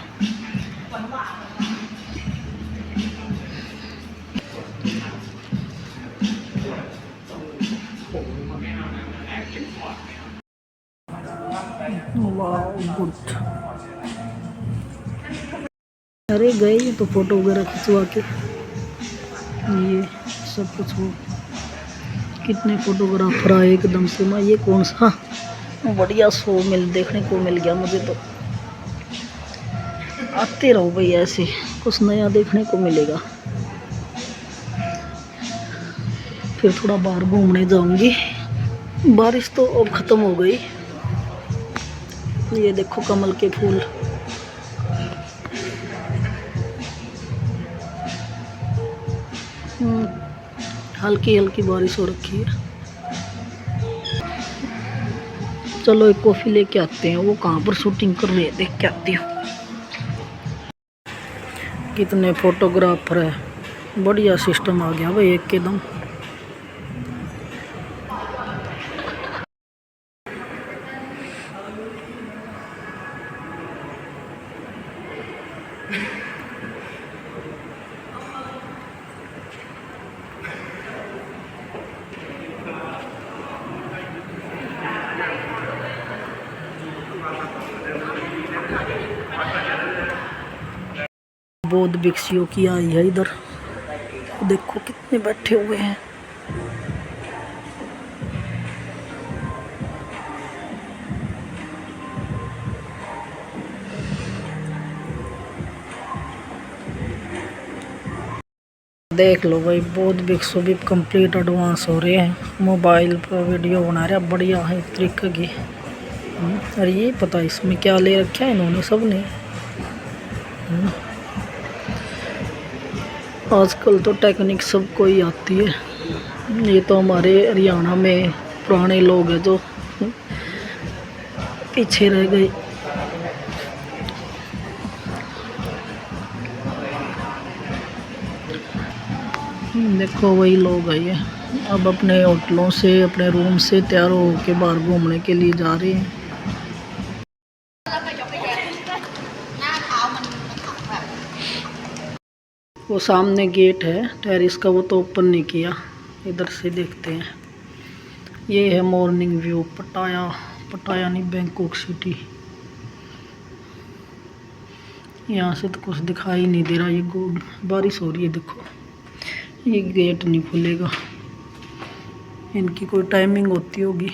वाह गुड। अरे गए तो फोटो वगैरह खिंचवा के, ये सब कुछ हो। कितने फोटोग्राफर आए एकदम से। मैं ये कौन सा बढ़िया शो देखने को मिल गया मुझे। तो आते रहो भाई, ऐसे कुछ नया देखने को मिलेगा। फिर थोड़ा बाहर घूमने जाऊंगी। बारिश तो अब ख़त्म हो गई। ये देखो कमल के फूल। हल्की हल्की बारिश हो रखी है। चलो एक कॉफ़ी लेके आते हैं। वो कहाँ पर शूटिंग कर रहे हैं देख के आती हूँ। कितने फोटोग्राफर है, बढ़िया सिस्टम आ गया भाई एकदम। बौद्ध भिक्षुओं की आई है इधर, देखो कितने बैठे हुए हैं। देख लो भाई, बौद्ध भिक्षु भी कंप्लीट एडवांस हो रहे हैं। मोबाइल पर वीडियो बना रहे हैं, बढ़िया है तरीके की। अरे ये पता इसमें क्या ले रखा है इन्होंने सब ने। आजकल तो टेक्निक सबको ही आती है। ये तो हमारे हरियाणा में पुराने लोग हैं जो पीछे रह गए। देखो वही लोग है ये, अब अपने होटलों से अपने रूम से तैयार हो के बाहर घूमने के लिए जा रहे हैं। वो सामने गेट है टेरिस का, वो तो ओपन नहीं किया, इधर से देखते हैं। ये है मॉर्निंग व्यू पटाया, पटाया नहीं बैंकॉक सिटी। यहाँ से तो कुछ दिखाई नहीं दे रहा, ये बारिश हो रही है देखो, ये गेट नहीं खुलेगा, इनकी कोई टाइमिंग होती होगी।